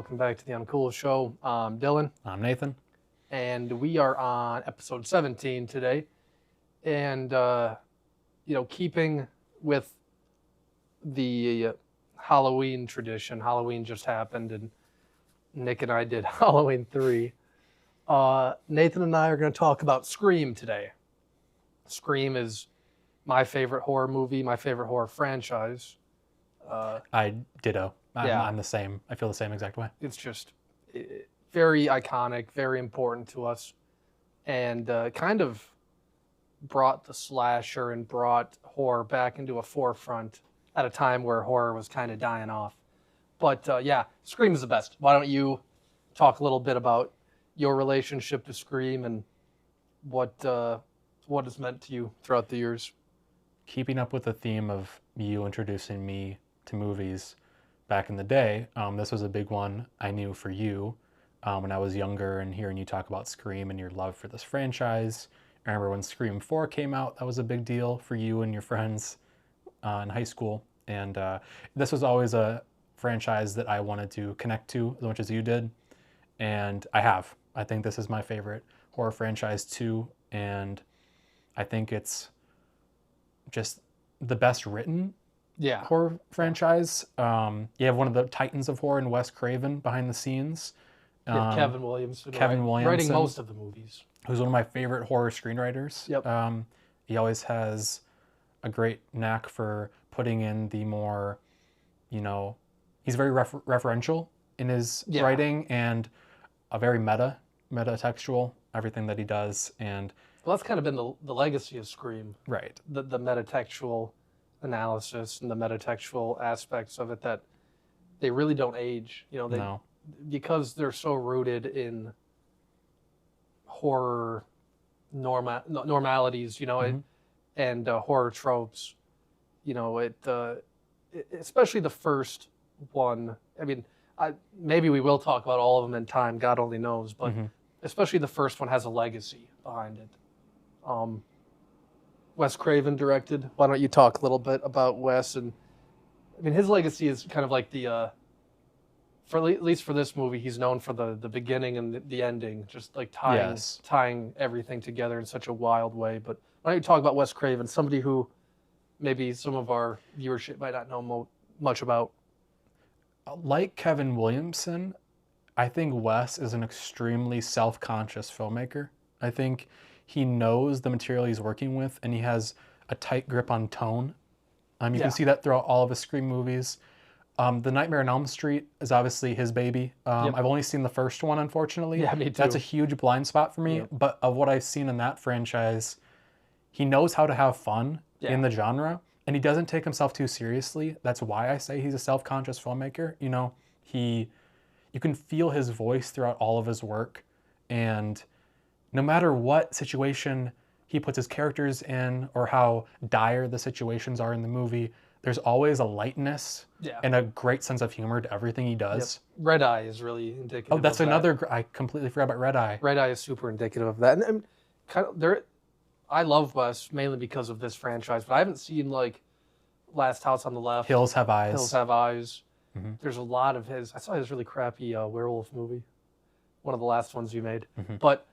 Welcome back to the Uncool show. I'm Dylan, I'm Nathan. and we are on episode 17 today. And, keeping with the Halloween tradition, Halloween just happened, and Nick and I did Halloween 3. Nathan and I are going to talk about Scream today. Scream is my favorite horror movie, my favorite horror franchise. I ditto. Yeah. I'm the same. I feel the same exact way. It's just very iconic, very important to us, and kind of brought the slasher and brought horror back into a forefront at a time where horror was kind of dying off. But Scream is the best. Why don't you talk a little bit about your relationship to Scream and what it's meant to you throughout the years? Keeping up with the theme of you introducing me to movies back in the day, this was a big one I knew for you when I was younger, and hearing you talk about Scream and your love for this franchise. I remember when Scream 4 came out, that was a big deal for you and your friends in high school. And this was always a franchise that I wanted to connect to as much as you did. And I have. I think this is my favorite horror franchise too. And I think it's just the best written horror franchise. You have one of the titans of horror in Wes Craven behind the scenes. Kevin Williamson. Williamson. Writing most of the movies. Who's one of my favorite horror screenwriters. Yep. He always has a great knack for putting in the more, he's very referential in his writing, and a very meta-textual, everything that he does. And well, that's kind of been the legacy of Scream. Right. The metatextual analysis and the metatextual aspects of it that they really don't age. Because they're so rooted in horror normalities, and horror tropes. Especially the first one. I mean, maybe we will talk about all of them in time. God only knows, but especially the first one has a legacy behind it. Wes Craven directed. Why don't you talk a little bit about Wes? And I mean, his legacy is kind of like at least for this movie, he's known for the beginning and the ending, just like tying everything together in such a wild way. But why don't you talk about Wes Craven, somebody who maybe some of our viewership might not know much about? Like Kevin Williamson, I think Wes is an extremely self-conscious filmmaker. I think he knows the material he's working with, and he has a tight grip on tone. You can see that throughout all of his Scream movies. The Nightmare on Elm Street is obviously his baby. I've only seen the first one, unfortunately. Yeah, me too. That's a huge blind spot for me. Yep. But of what I've seen in that franchise, he knows how to have fun in the genre, and he doesn't take himself too seriously. That's why I say he's a self-conscious filmmaker. You can feel his voice throughout all of his work, and no matter what situation he puts his characters in or how dire the situations are in the movie, there's always a lightness and a great sense of humor to everything he does. Yep. Red Eye is really indicative. Oh, that's of another. That. I completely forgot about Red Eye. Red Eye is super indicative of that, and kind of there. I love Wes mainly because of this franchise, but I haven't seen like Last House on the Left. Hills Have Eyes. Hills Have Eyes. Mm-hmm. There's a lot of his. I saw his really crappy werewolf movie, one of the last ones you made, but.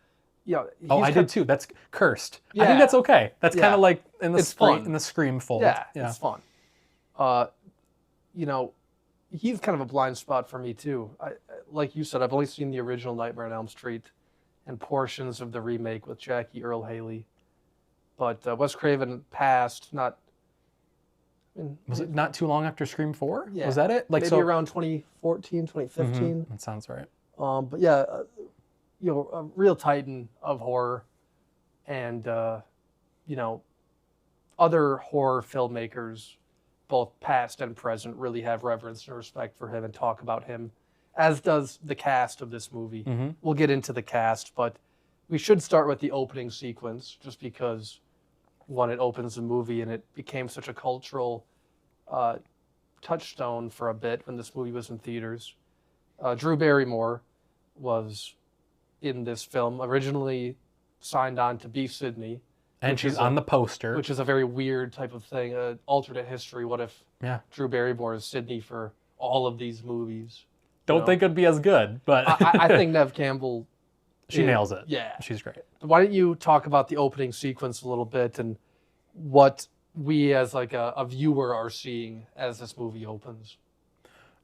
I did too. That's Cursed. I think that's okay. That's kind of like in the Scream fold. Yeah, it's fun. He's kind of a blind spot for me too. Like you said, I've only seen the original Nightmare on Elm Street and portions of the remake with Jackie Earle Haley. But Wes Craven passed was it not too long after Scream 4? Yeah. Was that it? Maybe around 2014, 2015. That sounds right. But yeah, a real titan of horror, and other horror filmmakers, both past and present, really have reverence and respect for him and talk about him, as does the cast of this movie. We'll get into the cast, but we should start with the opening sequence, just because, one, it opens the movie and it became such a cultural touchstone for a bit when this movie was in theaters. Drew Barrymore was in this film, originally signed on to be Sydney. And she's on the poster. Which is a very weird type of thing, alternate history. What if Drew Barrymore is Sydney for all of these movies? Don't think it'd be as good, but I think Neve Campbell. she nails it. Yeah. She's great. Why don't you talk about the opening sequence a little bit and what we as like a viewer are seeing as this movie opens?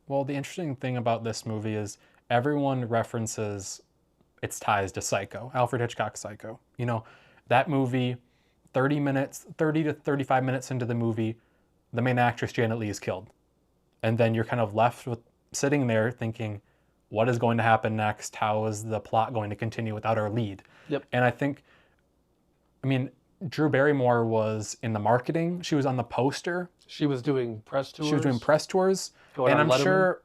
Well, the interesting thing about this movie is everyone references its ties to Psycho, Alfred Hitchcock's Psycho. You know, that movie, 30 to 35 minutes into the movie, the main actress, Janet Leigh, is killed. And then you're kind of left with sitting there thinking, what is going to happen next? How is the plot going to continue without our lead? Yep. And I mean, Drew Barrymore was in the marketing. She was on the poster. She was doing press tours. She was doing press tours. Going and on I'm Letterman. sure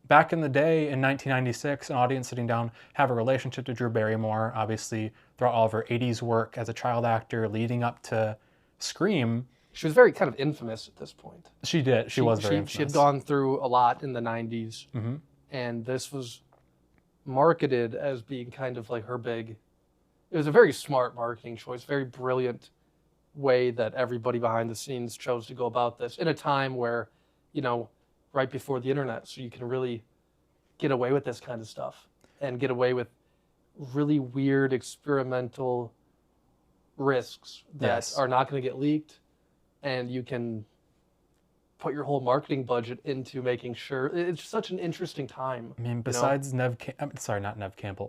back in the day in 1996, an audience sitting down have a relationship to Drew Barrymore, obviously throughout all of her 80s work as a child actor leading up to Scream. She was very kind of infamous at this point. She did. She was very infamous. She had gone through a lot in the 90s. Mm-hmm. And this was marketed as being kind of like her big. It was a very smart marketing choice, very brilliant way that everybody behind the scenes chose to go about this in a time where, you know, right before the internet, so you can really get away with this kind of stuff and get away with really weird experimental risks that are not going to get leaked, and you can put your whole marketing budget into making sure. It's such an interesting time. I mean, besides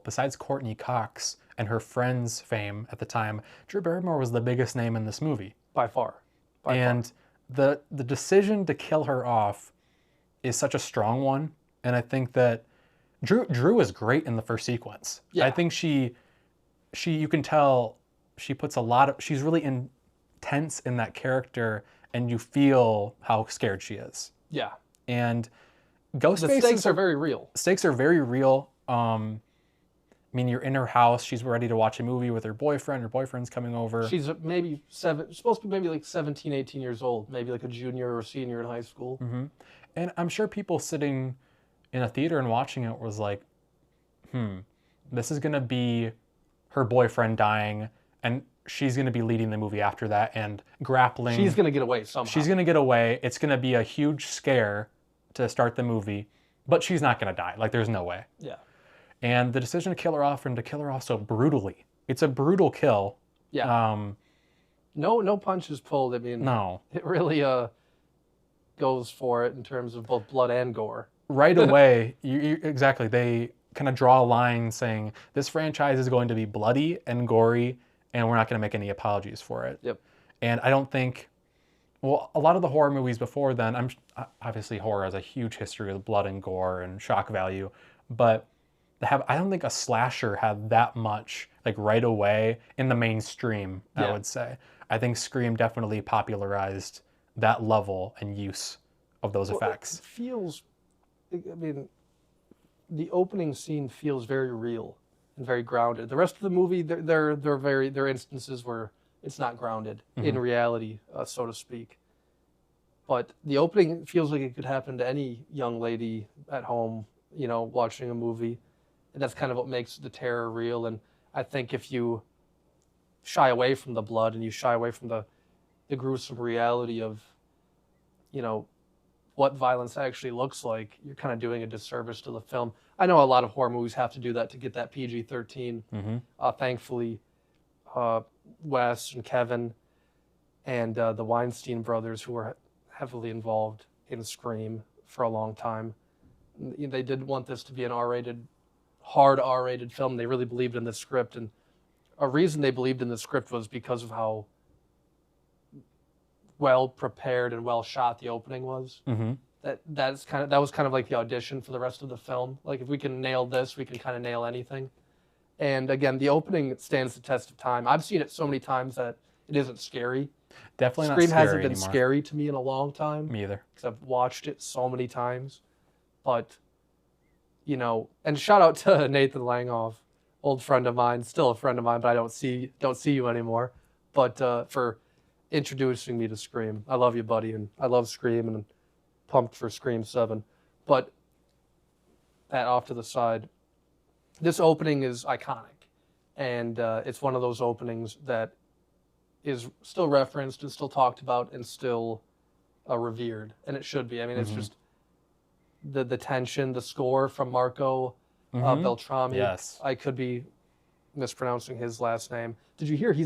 besides Courtney Cox and her friends' fame at the time, Drew Barrymore was the biggest name in this movie. By far. The decision to kill her off is such a strong one. And I think that Drew is great in the first sequence. Yeah. I think you can tell she puts she's really intense in that character, and you feel how scared she is. Yeah. And Ghostface, the stakes are very real. Stakes are very real. I mean, you're in her house. She's ready to watch a movie with her boyfriend. Her boyfriend's coming over. She's maybe supposed to be maybe like 17, 18 years old, maybe like a junior or senior in high school. Mm-hmm. And I'm sure people sitting in a theater and watching it was like, this is going to be her boyfriend dying, and she's going to be leading the movie after that and grappling. She's going to get away somehow. She's going to get away. It's going to be a huge scare to start the movie, but she's not going to die. Like, there's no way. Yeah. And the decision to kill her off, and to kill her off so brutally. It's a brutal kill. Yeah. No punches pulled. I mean, no. It really goes for it in terms of both blood and gore. Right away, exactly. They kind of draw a line saying this franchise is going to be bloody and gory, and we're not going to make any apologies for it. Yep. And I don't think, well, a lot of the horror movies before then, obviously horror has a huge history of blood and gore and shock value, but I don't think a slasher had that much like right away in the mainstream, I would say. I think Scream definitely popularized that level and use of those effects. It feels, I mean, the opening scene feels very real and very grounded. The rest of the movie, there are instances where it's not grounded in reality, so to speak. But the opening feels like it could happen to any young lady at home, you know, watching a movie. And that's kind of what makes the terror real. And I think if you shy away from the blood and you shy away from the gruesome reality of, you know, what violence actually looks like, you're kind of doing a disservice to the film. I know a lot of horror movies have to do that to get that PG-13. Thankfully, Wes and Kevin and the Weinstein brothers, who were heavily involved in Scream for a long time, they did want this to be an hard R-rated film. They really believed in the script, and a reason they believed in the script was because of how well prepared and well shot the opening was. That was kind of like the audition for the rest of the film. Like, if we can nail this, we can kind of nail anything. And again, the opening stands the test of time. I've seen it so many times that it isn't scary. Definitely not Scream scary hasn't been anymore. scary to me in a long time. Me either. Because I've watched it so many times. But, you know, and shout out to Nathan Langhoff, old friend of mine, still a friend of mine, but I don't see you anymore. But for introducing me to Scream. I love you, buddy, and I love Scream, and I'm pumped for Scream 7. But that off to the side, this opening is iconic, and it's one of those openings that is still referenced and still talked about and still revered, and it should be. I mean, it's just the tension, the score from Marco Beltrami. Yes. I could be mispronouncing his last name. Did you hear he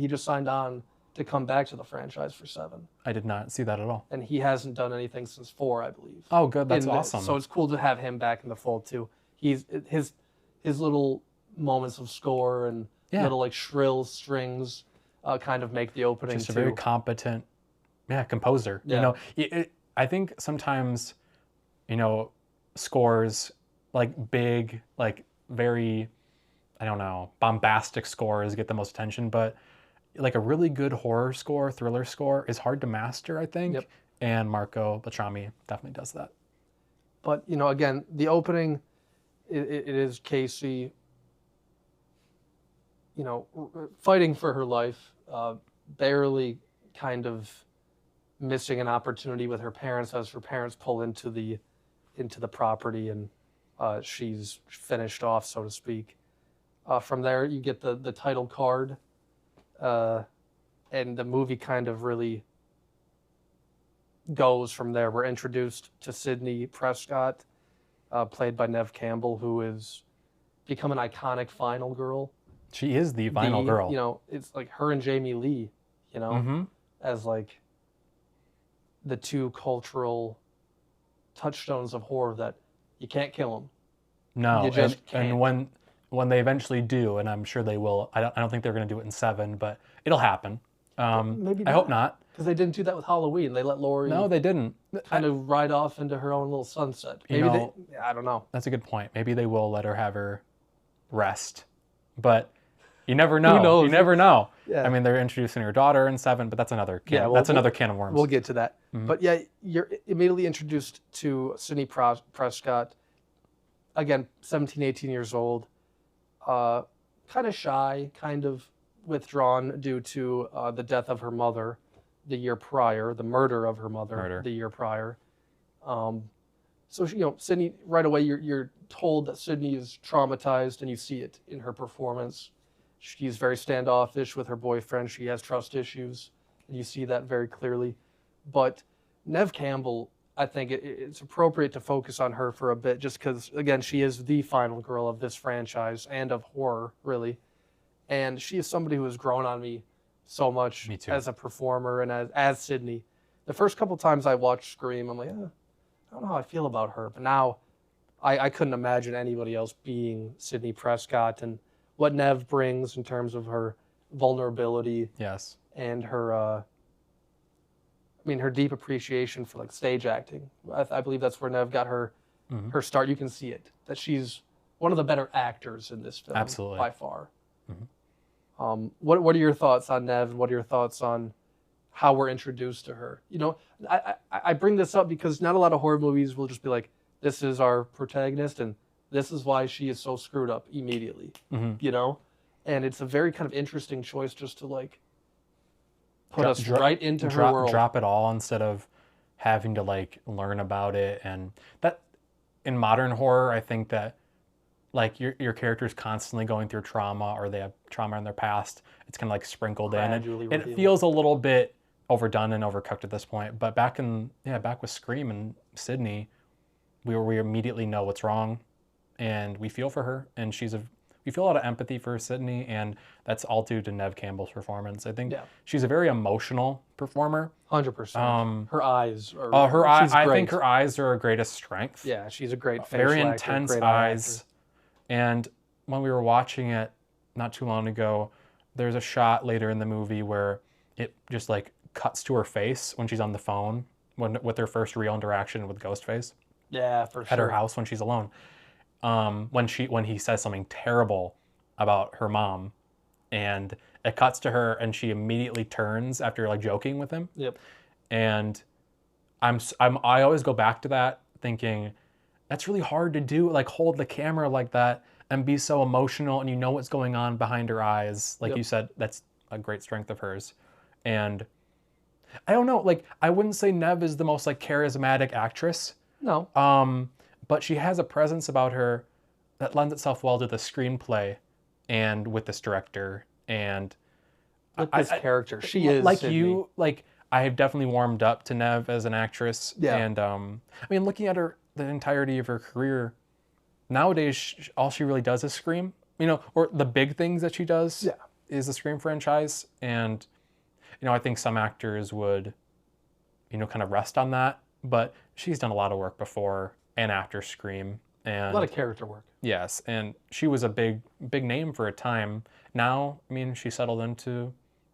just signed on to come back to the franchise for 7, I did not see that at all. and he hasn't done anything since 4, I believe. Oh, good. That's in this. awesome. So it's cool to have him back in the fold too. His little moments of score and little like shrill strings kind of make the opening. Just a too. very competent, composer. Yeah. I think sometimes, scores like big, like very, I don't know, bombastic scores get the most attention, but like a really good horror score, thriller score is hard to master, I think. Yep. And Marco Beltrami definitely does that. But again, the opening, it is Casey, fighting for her life, barely kind of missing an opportunity with her parents as her parents pull into the property, and she's finished off, so to speak. From there, you get the title card, and the movie kind of really goes from there. We're introduced to Sydney Prescott, played by Neve Campbell, who is become an iconic final girl. She is the final girl. It's like her and Jamie Lee, as like the two cultural touchstones of horror that you can't kill them. No, you just can't. And when they eventually do, and I'm sure they will, I don't think they're going to do it in 7, but it'll happen. Maybe I hope not. Because they didn't do that with Halloween. They let Laurie No, they didn't. kind of ride off into her own little sunset. Maybe I don't know. That's a good point. Maybe they will let her have her rest. But you never know. Who knows? You never know. Yeah. I mean, they're introducing her daughter in 7, but that's another can, another can of worms. We'll get to that. But yeah, you're immediately introduced to Sydney Prescott. Again, 17, 18 years old. Kind of shy, kind of withdrawn due to the death of her mother the year prior, the murder of her mother the year prior. So Sydney, right away you're told that Sydney is traumatized, and you see it in her performance. She's very standoffish with her boyfriend. She has trust issues, and you see that very clearly. But Neve Campbell, I think it's appropriate to focus on her for a bit, just because, again, she is the final girl of this franchise and of horror, really. And she is somebody who has grown on me so much as a performer and as Sydney. The first couple times I watched Scream, I'm like, I don't know how I feel about her. But now I couldn't imagine anybody else being Sydney Prescott, and what Neve brings in terms of her vulnerability. Yes. And her, her deep appreciation for like stage acting. I believe that's where Neve got her start. You can see it, that she's one of the better actors in this film. Absolutely. By far. What are your thoughts on Neve? What are your thoughts on how we're introduced to her? I bring this up because not a lot of horror movies will just be like, this is our protagonist and this is why she is so screwed up immediately. And it's a very kind of interesting choice just to like put us right into her world. Drop it all instead of having to like learn about it. And that in modern horror, I think that like your character's constantly going through trauma, or they have trauma in their past. It's kind of like sprinkled in. It feels a little bit overdone and overcooked at this point. But back with Scream and Sydney, we immediately know what's wrong, and we feel for her, and we feel a lot of empathy for Sydney, and that's all due to Neve Campbell's performance. I think she's a very emotional performer. 100%. Her eyes are. I think her eyes are her greatest strength. Yeah, she's a great very actor, intense great eyes. actor. And when we were watching it not too long ago, there's a shot later in the movie where it just like cuts to her face when she's on the phone with her first real interaction with Ghostface. Yeah, for sure. At her house when she's alone. When he says something terrible about her mom, and it cuts to her and she immediately turns after like joking with him. Yep. And I always go back to that thinking, that's really hard to do, like hold the camera like that and be so emotional, and you know what's going on behind her eyes. Like you said, that's a great strength of hers. And I don't know, like I wouldn't say Neve is the most like charismatic actress. No. But she has a presence about her that lends itself well to the screenplay and with this director and with this character. She is like Sydney. you, like I have definitely warmed up to Neve as an actress. Yeah. And I mean, looking at her the entirety of her career, nowadays all she really does is Scream. You know, or the big things that she does Yeah. is the Scream franchise. And, you know, I think some actors would, you know, kind of rest on that. But she's done a lot of work before and after Scream. A lot And of character work. yes, and she was a big name for a time. Now, I mean, she settled into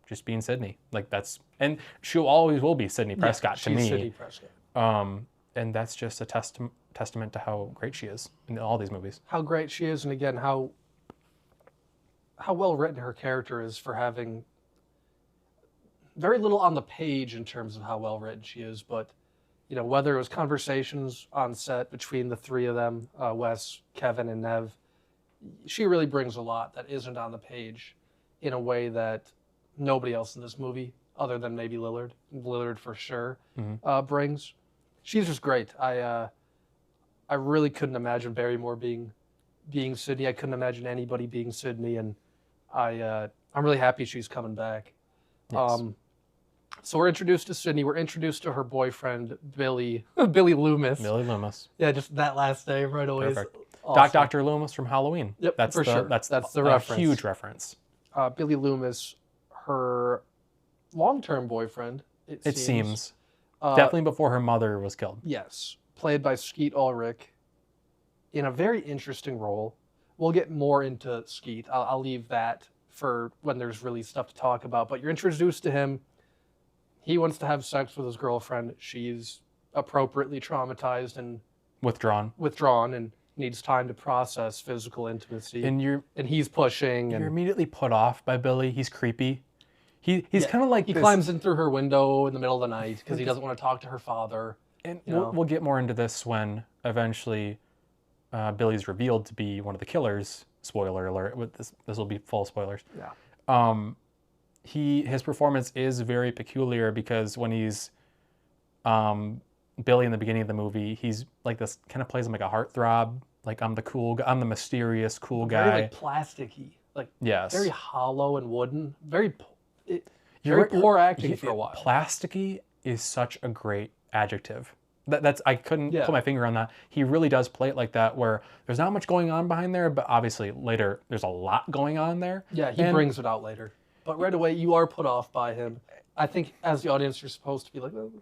just being Sydney. Like that's, and she'll always will be Sydney Prescott to she's me. Sydney Prescott. And that's just a testament to how great she is in all these movies. How great she is, and again, how well written her character is for having very little on the page in terms of how well written she is. But you know, whether it was conversations on set between the three of them, Wes, Kevin, and Nev, she really brings a lot that isn't on the page in a way that nobody else in this movie, other than maybe Lillard for sure, brings. She's just great. I really couldn't imagine Barrymore being Sydney. I couldn't imagine anybody being Sydney, and I'm really happy she's coming back. Yes. So we're introduced to Sydney. We're introduced to her boyfriend, Billy Loomis. Billy Loomis. Yeah, just that last name right away. Perfect. Awesome. Dr. Loomis from Halloween. Yep, that's for sure. That's the a reference. huge reference. Billy Loomis, her long-term boyfriend, It seems. Definitely before her mother was killed. Yes, played by Skeet Ulrich, in a very interesting role. We'll get more into Skeet. I'll leave that for when there's really stuff to talk about. But you're introduced to him. He wants to have sex with his girlfriend. She's appropriately traumatized and withdrawn and needs time to process physical intimacy. And he's pushing. You're immediately put off by Billy. He's creepy. He's kind of like he climbs in through her window in the middle of the night because he doesn't want to talk to her father. And we'll get more into this when eventually Billy's revealed to be one of the killers. Spoiler alert! This will be full spoilers. Yeah. His performance is very peculiar because when he's Billy in the beginning of the movie, he's like this, kind of plays him like a heartthrob. Like I'm the mysterious cool guy. Very like plasticky, like yes, very hollow and wooden. Very poor acting for a while. Plasticky is such a great adjective. That's I couldn't put my finger on that. He really does play it like that, where there's not much going on behind there, but obviously later there's a lot going on there. Yeah, he brings it out later. But right away you are put off by him. I think as the audience you're supposed to be like, oh.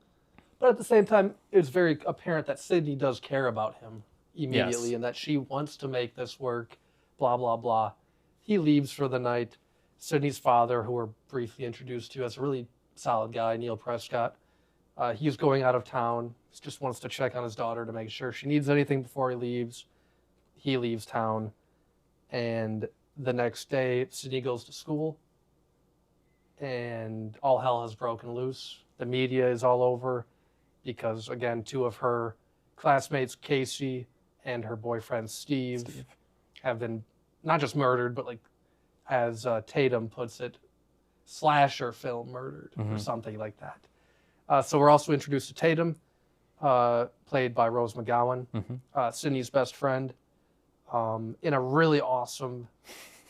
But at the same time, it's very apparent that Sydney does care about him immediately and that she wants to make this work, blah, blah, blah. He leaves for the night. Sydney's father, who we're briefly introduced to as a really solid guy, Neil Prescott, he's going out of town. He just wants to check on his daughter to make sure she needs anything before he leaves. He leaves town. And the next day, Sydney goes to school. And all hell has broken loose. The media is all over because, again, two of her classmates, Casey and her boyfriend, Steve, have been not just murdered, but like, as Tatum puts it, slasher film murdered or something like that. So we're also introduced to Tatum, played by Rose McGowan, Sydney's best friend, in a really awesome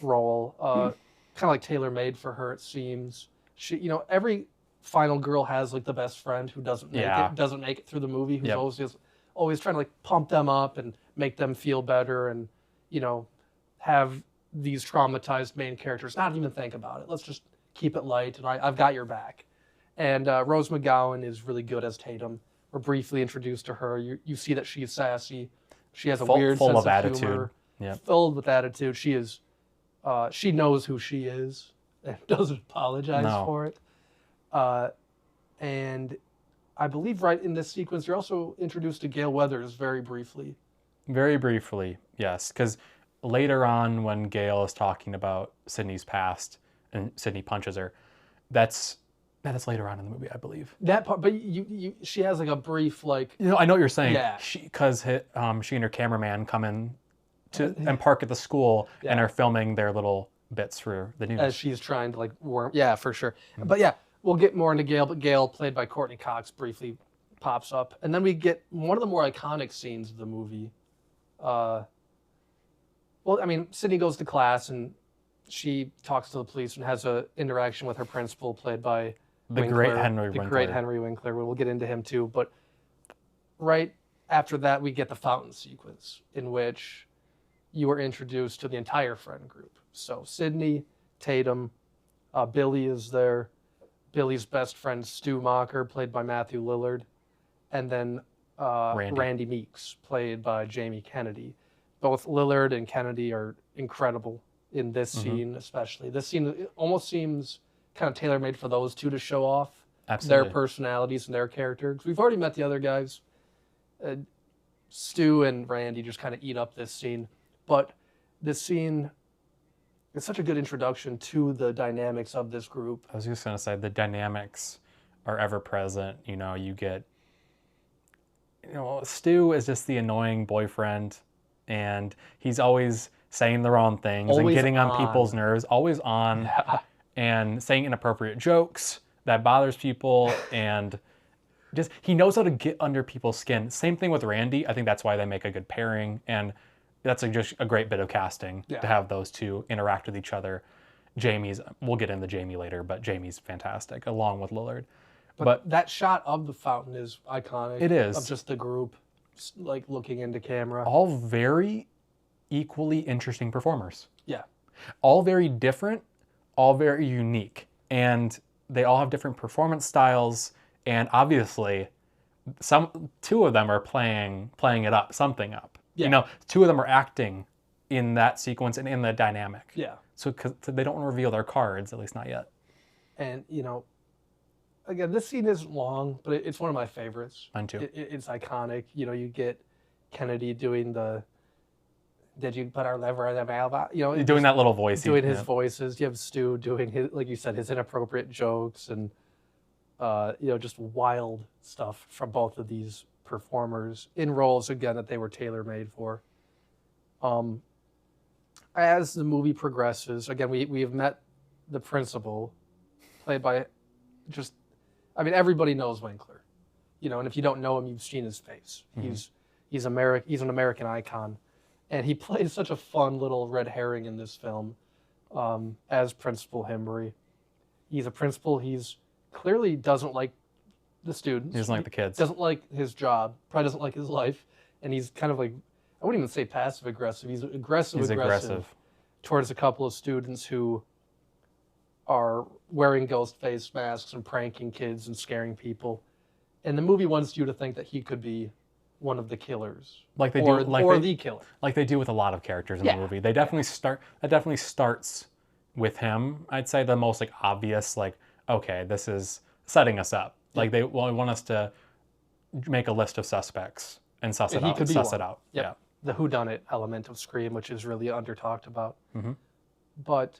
role, kind of like tailor-made for her, it seems. She, you know, every final girl has like the best friend who doesn't make it through the movie, who's always trying to like pump them up and make them feel better, and you know, have these traumatized main characters not even think about it. Let's just keep it light, and I've got your back. And Rose McGowan is really good as Tatum. We're briefly introduced to her. You see that she's sassy. She has a weird sense of humor. Filled with attitude. She is. She knows who she is and doesn't apologize for it. And I believe right in this sequence, you're also introduced to Gale Weathers very briefly. Very briefly, yes. Because later on when Gale is talking about Sydney's past and Sydney punches her, that's later on in the movie, I believe. That part, but she has like a brief like. You know, I know what you're saying. Yeah. Because she and her cameraman come in and park at the school and are filming their little bits for the news. As she's trying to like worm. Yeah, for sure. But yeah, we'll get more into Gale. But Gale, played by Courtney Cox, briefly pops up, and then we get one of the more iconic scenes of the movie. Well, I mean, Sydney goes to class and she talks to the police and has an interaction with her principal, played by the great Henry Winkler. Great Henry Winkler. We'll get into him too. But right after that, we get the fountain sequence in which you are introduced to the entire friend group. So Sydney, Tatum, Billy is there, Billy's best friend Stu Macher, played by Matthew Lillard, and then Randy Meeks, played by Jamie Kennedy. Both Lillard and Kennedy are incredible in this scene, especially. This scene almost seems kind of tailor-made for those two to show off their personalities and their characters. We've already met the other guys. Stu and Randy just kind of eat up this scene. But this scene is such a good introduction to the dynamics of this group. I was just going to say, the dynamics are ever present. You get, Stu is just the annoying boyfriend, and he's always saying the wrong things and getting on people's nerves, always on, and saying inappropriate jokes that bothers people, and just he knows how to get under people's skin. Same thing with Randy. I think that's why they make a good pairing, and that's just a great bit of casting to have those two interact with each other. We'll get into Jamie later, but Jamie's fantastic, along with Lillard. But that shot of the fountain is iconic. It is. Of just the group, like, looking into camera. All very equally interesting performers. Yeah. All very different, all very unique. And they all have different performance styles. And obviously, two of them are playing it up, something up. Yeah. Two of them are acting in that sequence and in the dynamic. Yeah. So because they don't want to reveal their cards, at least not yet. And, again, this scene isn't long, but it's one of my favorites. Mine too. It's iconic. You get Kennedy doing did you put our liver in the mailbox? Doing that little voice. Doing his voices. You have Stu doing his, like you said, his inappropriate jokes and, just wild stuff from both of these performers in roles, again, that they were tailor-made for. As the movie progresses, again, we have met the principal, played by everybody knows Winkler, and if you don't know him, you've seen his face. Mm-hmm. He's an American icon, and he plays such a fun little red herring in this film as Principal Hembry. He's a principal. He's clearly doesn't like the students. He doesn't like the kids. Doesn't like his job. Probably doesn't like his life, and he's kind of like, I wouldn't even say passive aggressive. He's aggressive towards a couple of students who are wearing ghost face masks and pranking kids and scaring people. And the movie wants you to think that he could be one of the killers, the killer, like they do with a lot of characters in the movie. They definitely starts with him. I'd say the most obvious, okay, this is setting us up. Like they want us to make a list of suspects and suss it out. Yep. Yeah. The whodunit element of Scream, which is really under talked about. Mm-hmm. But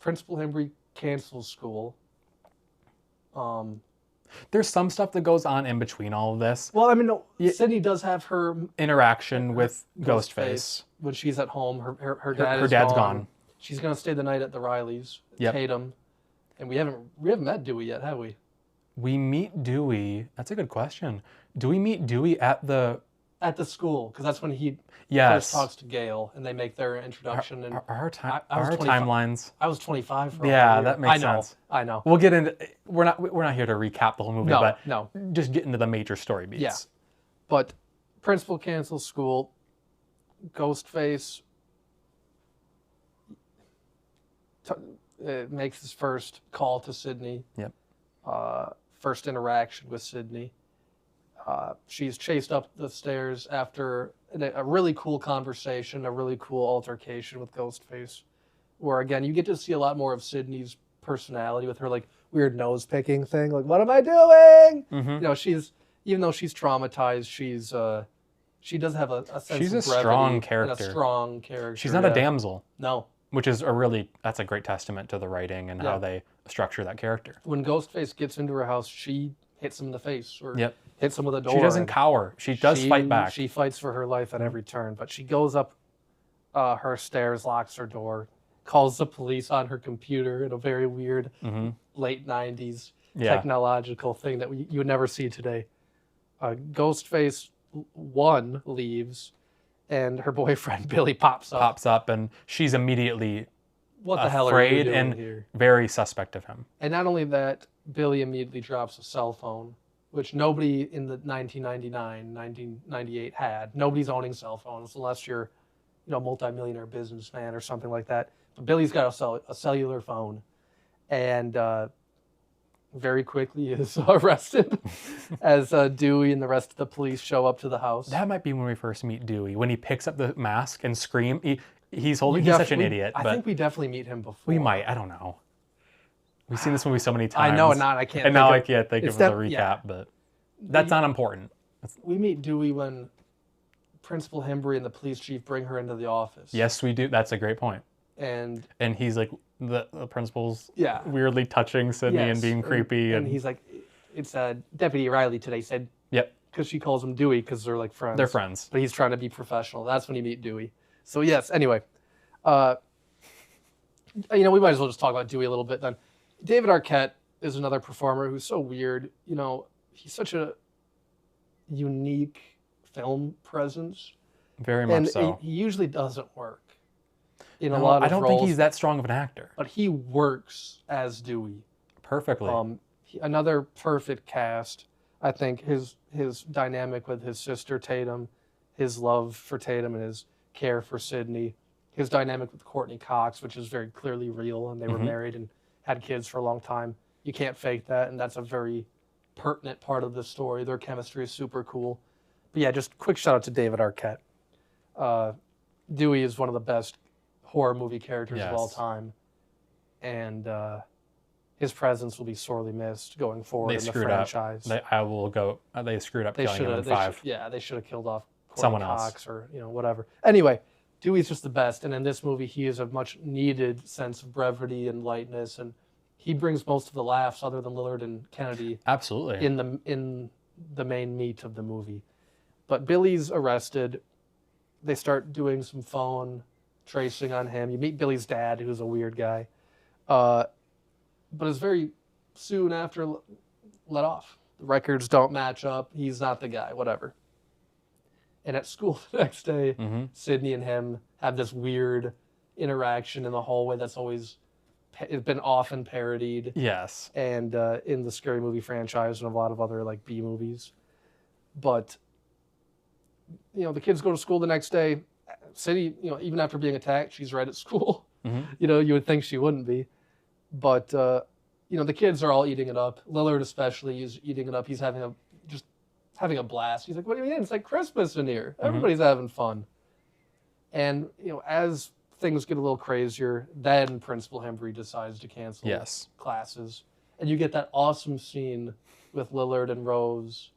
Principal Hembry cancels school. There's some stuff that goes on in between all of this. Well, Sydney does have her interaction with Ghostface when she's at home. Her dad's gone. She's gonna stay the night at the Rileys. Yep. Tatum, and we haven't met Dewey yet, have we? We meet Dewey. That's a good question. Do we meet Dewey at the school? Because that's when he first talks to Gail, and they make their introduction. Our timelines. I was 25 for that makes sense. I know. We'll get into. We're not here to recap the whole movie, but just get into the major story beats. Yeah. But principal cancels school. Ghostface makes his first call to Sydney. Yep. First interaction with Sydney. She's chased up the stairs after a really cool conversation, a really cool altercation with Ghostface, where, again, you get to see a lot more of Sydney's personality with her, weird nose-picking thing. What am I doing? Mm-hmm. Even though she's traumatized, she does have a sense of brevity. She's a strong character. And a strong character. She's not a damsel. No. Which is that's a great testament to the writing and how they structure that character. When Ghostface gets into her house, she hits him in the face or hits him with a door. She doesn't cower. She does fight back. She fights for her life at every turn, but she goes up her stairs, locks her door, calls the police on her computer in a very weird late 90s technological thing that you would never see today. Ghostface 1 leaves, and her boyfriend Billy pops up, and she's immediately what the hell are you doing and here? Very suspect of him. And not only that, Billy immediately drops a cell phone which nobody in the 1999, 1998 had. Nobody's owning cell phones unless you're, multimillionaire businessman or something like that. But Billy's got a cellular phone, and very quickly is arrested as Dewey and the rest of the police show up to the house. That might be when we first meet Dewey, when he picks up the mask and scream. He's such an idiot. I think we definitely meet him before. We might. I don't know. We've seen this movie so many times. I know, and now I can't. And now I can't think of the recap, but that's not important. We meet Dewey when Principal Hembry and the police chief bring her into the office. Yes, we do. That's a great point. And he's like the principal's yeah, weirdly touching Sydney and being creepy. And he's like, it's Deputy Riley today said. Yep. Because she calls him Dewey because they're like friends. They're friends. But he's trying to be professional. That's when you meet Dewey. So yes. Anyway, we might as well just talk about Dewey a little bit then. David Arquette is another performer who's so weird. He's such a unique film presence. Very much so. He usually doesn't work in a lot of roles. I don't think he's that strong of an actor. But he works as Dewey perfectly. Another perfect cast. I think his dynamic with his sister Tatum, his love for Tatum and his care for Sydney, his dynamic with Courtney Cox, which is very clearly real, and they were married and had kids for a long time. You can't fake that, and that's a very pertinent part of the story. Their chemistry is super cool. But yeah, just quick shout out to David Arquette. Dewey is one of the best horror movie characters of all time, and his presence will be sorely missed going forward in the franchise. They screwed up killing him in 5. They should have killed off someone Cox or whatever. Anyway, Dewey's just the best, and in this movie, he has a much needed sense of brevity and lightness, and he brings most of the laughs, other than Lillard and Kennedy. Absolutely. In the main meat of the movie, but Billy's arrested. They start doing some phone tracing on him. You meet Billy's dad, who's a weird guy, but is very soon after let off. The records don't match up. He's not the guy. Whatever. And at school the next day, Sydney and him have this weird interaction in the hallway that's it's been often parodied. Yes. And in the Scary Movie franchise and a lot of other like B movies. But, the kids go to school the next day. Sydney, even after being attacked, she's right at school. You would think she wouldn't be. But, the kids are all eating it up. Lillard especially is eating it up. He's having a blast. He's like, what do you mean? It's like Christmas in here. Everybody's having fun. And, as things get a little crazier, then Principal Hembry decides to cancel classes. And you get that awesome scene with Lillard and Rose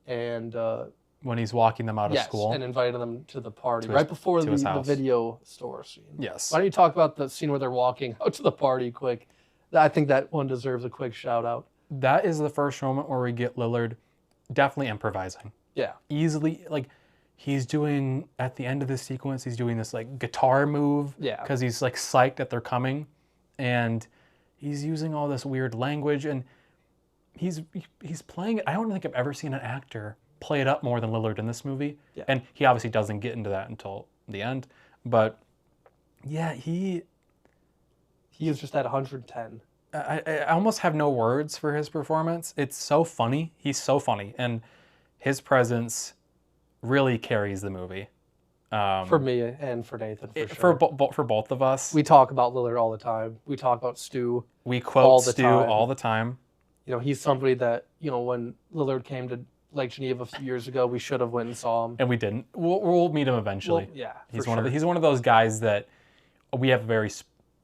and... when he's walking them out of school. And inviting them to the party. Right before the video store scene. Yes. Why don't you talk about the scene where they're walking out to the party quick? I think that one deserves a quick shout out. That is the first moment where we get Lillard definitely improvising. Yeah. Easily, he's doing, at the end of this sequence, he's doing this guitar move. Yeah. Because he's psyched that they're coming. And he's using all this weird language, and he's playing it. I don't think I've ever seen an actor play it up more than Lillard in this movie. Yeah. And he obviously doesn't get into that until the end. But yeah, he is just at 110. I almost have no words for his performance. It's so funny. He's so funny. And his presence really carries the movie. For me and for Nathan, for sure. For both of us. We talk about Lillard all the time. We talk about Stu. We quote Stu all the time. He's somebody that, when Lillard came to Lake Geneva a few years ago, we should have went and saw him. And we didn't. We'll meet him eventually. Well, yeah, he's one of those guys that we have a very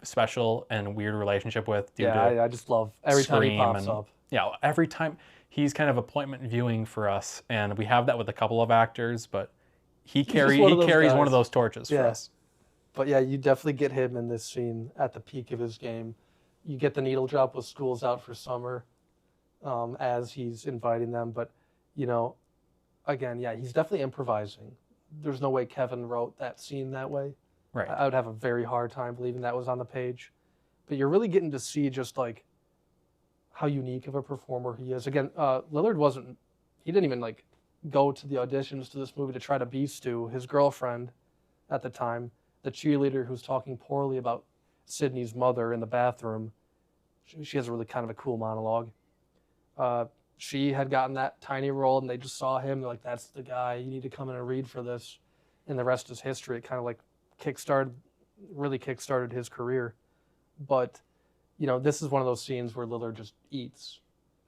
special and weird relationship with. I just love every time he pops up. Yeah, every time he's kind of appointment viewing for us, and we have that with a couple of actors, but he carries one of those torches for us. But yeah, you definitely get him in this scene at the peak of his game. You get the needle drop with school's out for summer, as he's inviting them, but again, he's definitely improvising. There's no way Kevin wrote that scene that way. Right. I would have a very hard time believing that was on the page. But you're really getting to see just how unique of a performer he is. Again, Lillard he didn't even go to the auditions to this movie to try to be Stu. His girlfriend at the time, the cheerleader who's talking poorly about Sydney's mother in the bathroom, she has a really kind of a cool monologue. she had gotten that tiny role, and they just saw him. They're like, "That's the guy. You need to come in and read for this." And the rest is history. It kind of like really kickstarted his career. But this is one of those scenes where Lillard just eats.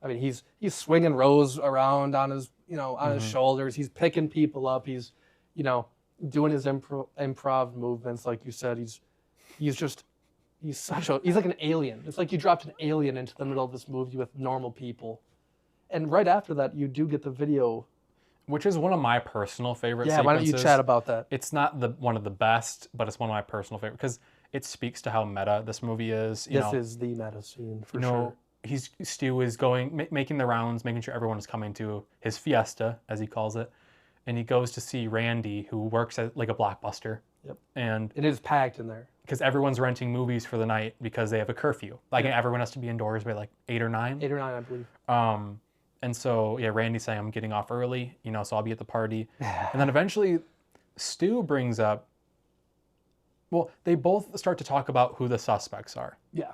I mean, he's swinging Rose around on his his shoulders. He's picking people up. He's doing his improv movements, like you said. He's like an alien. It's like you dropped an alien into the middle of this movie with normal people. And right after that, you do get the video. Which is one of my personal favorite Yeah, sequences. why don't you chat about that? It's not one of the best, but it's one of my personal favorites because it speaks to how meta this movie is. This is the meta scene for sure. Stu is making the rounds, making sure everyone is coming to his fiesta, as he calls it. And he goes to see Randy, who works at like a Blockbuster. Yep. And it is packed in there. Because everyone's renting movies for the night because they have a curfew. Like everyone has to be indoors by like 8 or 9. 8 or 9, I believe. And so, Randy's saying, I'm getting off early, so I'll be at the party. And then eventually, Stu brings up, well, they both start to talk about who the suspects are. Yeah.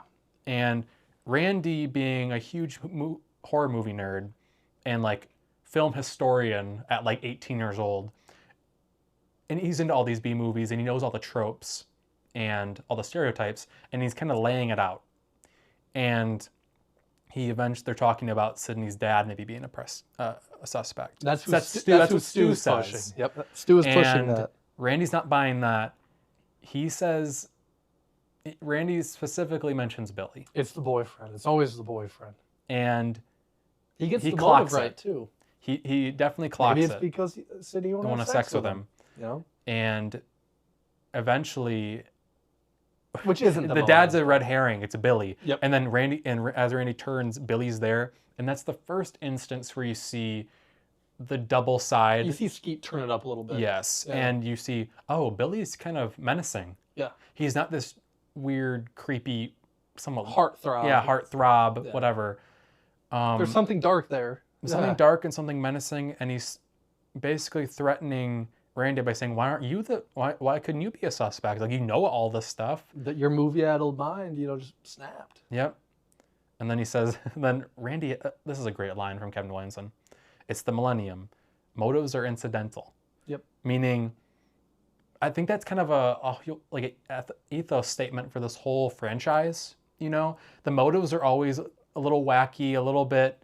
And Randy, being a huge horror movie nerd and like film historian at like 18 years old, and he's into all these B movies and he knows all the tropes and all the stereotypes, and he's kind of laying it out. And they're talking about Sydney's dad maybe being a suspect. That's what Stu says. Pushing. Yep, Stu is pushing that. Randy's not buying that. He says, Randy specifically mentions Billy. It's the boyfriend. It's always the boyfriend. And he gets the motive right too. He definitely clocks it. Maybe it's because Sydney won't have sex with him. And eventually, which isn't the dad's a red herring. It's a Billy. Yep. And then as Randy turns, Billy's there, and that's the first instance where you see the double side. You see Skeet turn it up a little bit. Yes, and you see, Billy's kind of menacing. Yeah. He's not this weird, creepy, somewhat heartthrob. Yeah, heartthrob, whatever. There's something dark there. There's something dark and something menacing, and he's basically threatening Randy by saying, why couldn't you be a suspect? Like, all this stuff. That your movie-addled mind, just snapped. Yep. And then he says, then Randy, this is a great line from Kevin Williamson. It's the millennium. Motives are incidental. Yep. Meaning, I think that's kind of an ethos statement for this whole franchise. The motives are always a little wacky, a little bit,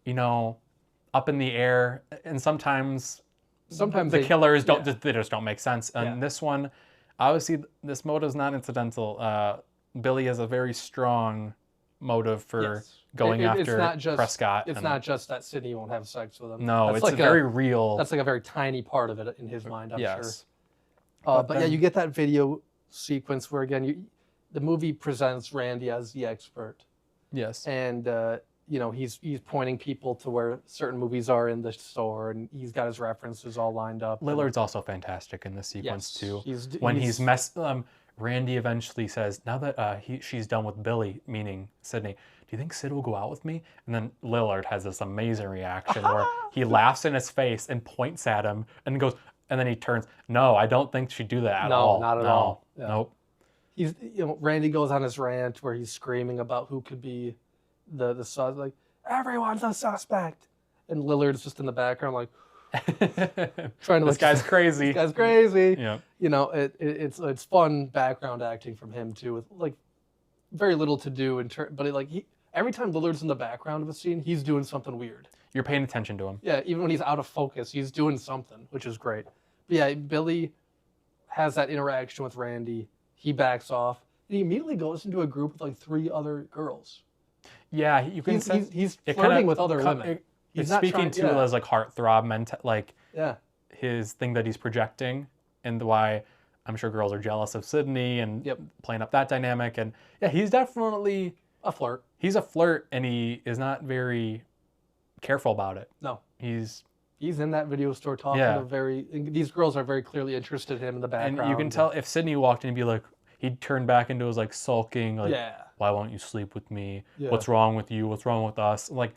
up in the air, and sometimes the killers just don't make sense. And this one, obviously, this motive is not incidental. Billy has a very strong motive for going after Prescott. It's not just that Sydney won't have sex with him. No, it's very real. That's like a very tiny part of it in his mind, I'm sure. But you get that video sequence where, again, the movie presents Randy as the expert. Yes. And, he's pointing people to where certain movies are in the store, and he's got his references all lined up. Lillard's also fantastic in this sequence, too. Randy eventually says, now that she's done with Billy, meaning Sydney, do you think Sid will go out with me? And then Lillard has this amazing reaction where he laughs in his face and points at him and goes, and then he turns, no, I don't think she'd do that at all. No, not at all. Yeah. Nope. Randy goes on his rant where he's screaming about who could be the suspect, like, everyone's a suspect. And Lillard's just in the background, like, trying to. This guy's crazy. This guy's crazy. Yeah. It's fun background acting from him too, with like very little to do but every time Lillard's in the background of a scene, he's doing something weird. You're paying attention to him. Yeah, even when he's out of focus, he's doing something, which is great. But yeah, Billy has that interaction with Randy. He backs off, and he immediately goes into a group with like 3 other girls. Yeah, you can sense he's flirting with other women. He's speaking to as like heartthrob his thing that he's projecting, and why I'm sure girls are jealous of Sydney and playing up that dynamic. And yeah, he's definitely a flirt. He's a flirt, and he is not very careful about it. No, he's in that video store talking to these girls are very clearly interested in him in the background. And you can tell if Sydney walked in and be like, he'd turn back into his like sulking, like, why won't you sleep with me? Yeah. What's wrong with you? What's wrong with us? Like,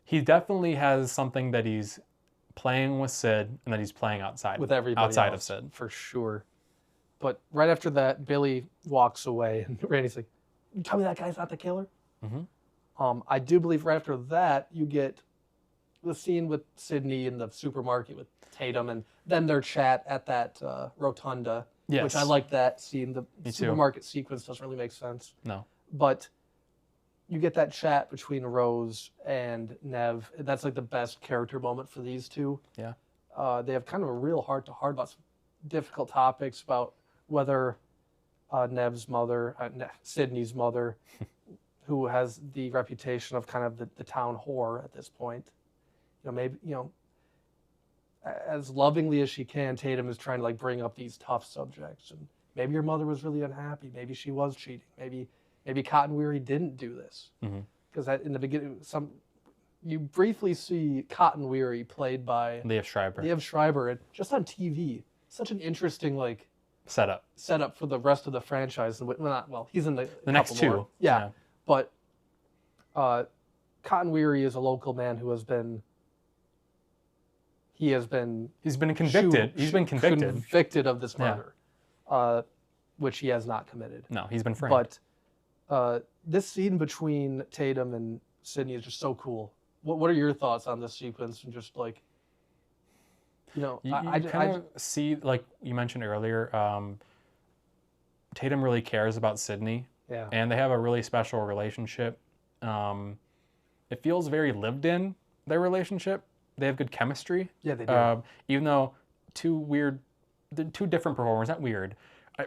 he definitely has something that he's playing with Sid and that he's playing outside with everybody outside else, of Sid, for sure. But right after that, Billy walks away, and Randy's like, "You tell me that guy's not the killer?" Mm-hmm. I do believe right after that you get the scene with Sydney in the supermarket with Tatum, and then their chat at that rotunda, which I Yes. like that scene. The Me too. supermarket sequence doesn't really make sense, No. but you get that chat between Rose and Nev. That's like the best character moment for these two. Yeah. They have kind of a real heart-to-heart about some difficult topics about whether Nev's mother, Sydney's mother, who has the reputation of kind of the town whore at this point. Maybe, as lovingly as she can, Tatum is trying to like bring up these tough subjects. And maybe your mother was really unhappy. Maybe she was cheating. Maybe Cotton Weary didn't do this. Because in the beginning, you briefly see Cotton Weary played by Liev Schreiber. And just on TV. Such an interesting like Setup. for the rest of the franchise. He's in the next two. More. Yeah. But Cotton Weary is a local man who has been convicted. He's been convicted of this murder, which he has not committed. No, he's been framed. But this scene between Tatum and Sydney is just so cool. What are your thoughts on this sequence? And just like, I kind of see, like you mentioned earlier, Tatum really cares about Sydney. Yeah. And they have a really special relationship. It feels very lived in, their relationship. They have good chemistry. Yeah, they do. Even though two different performers, not weird.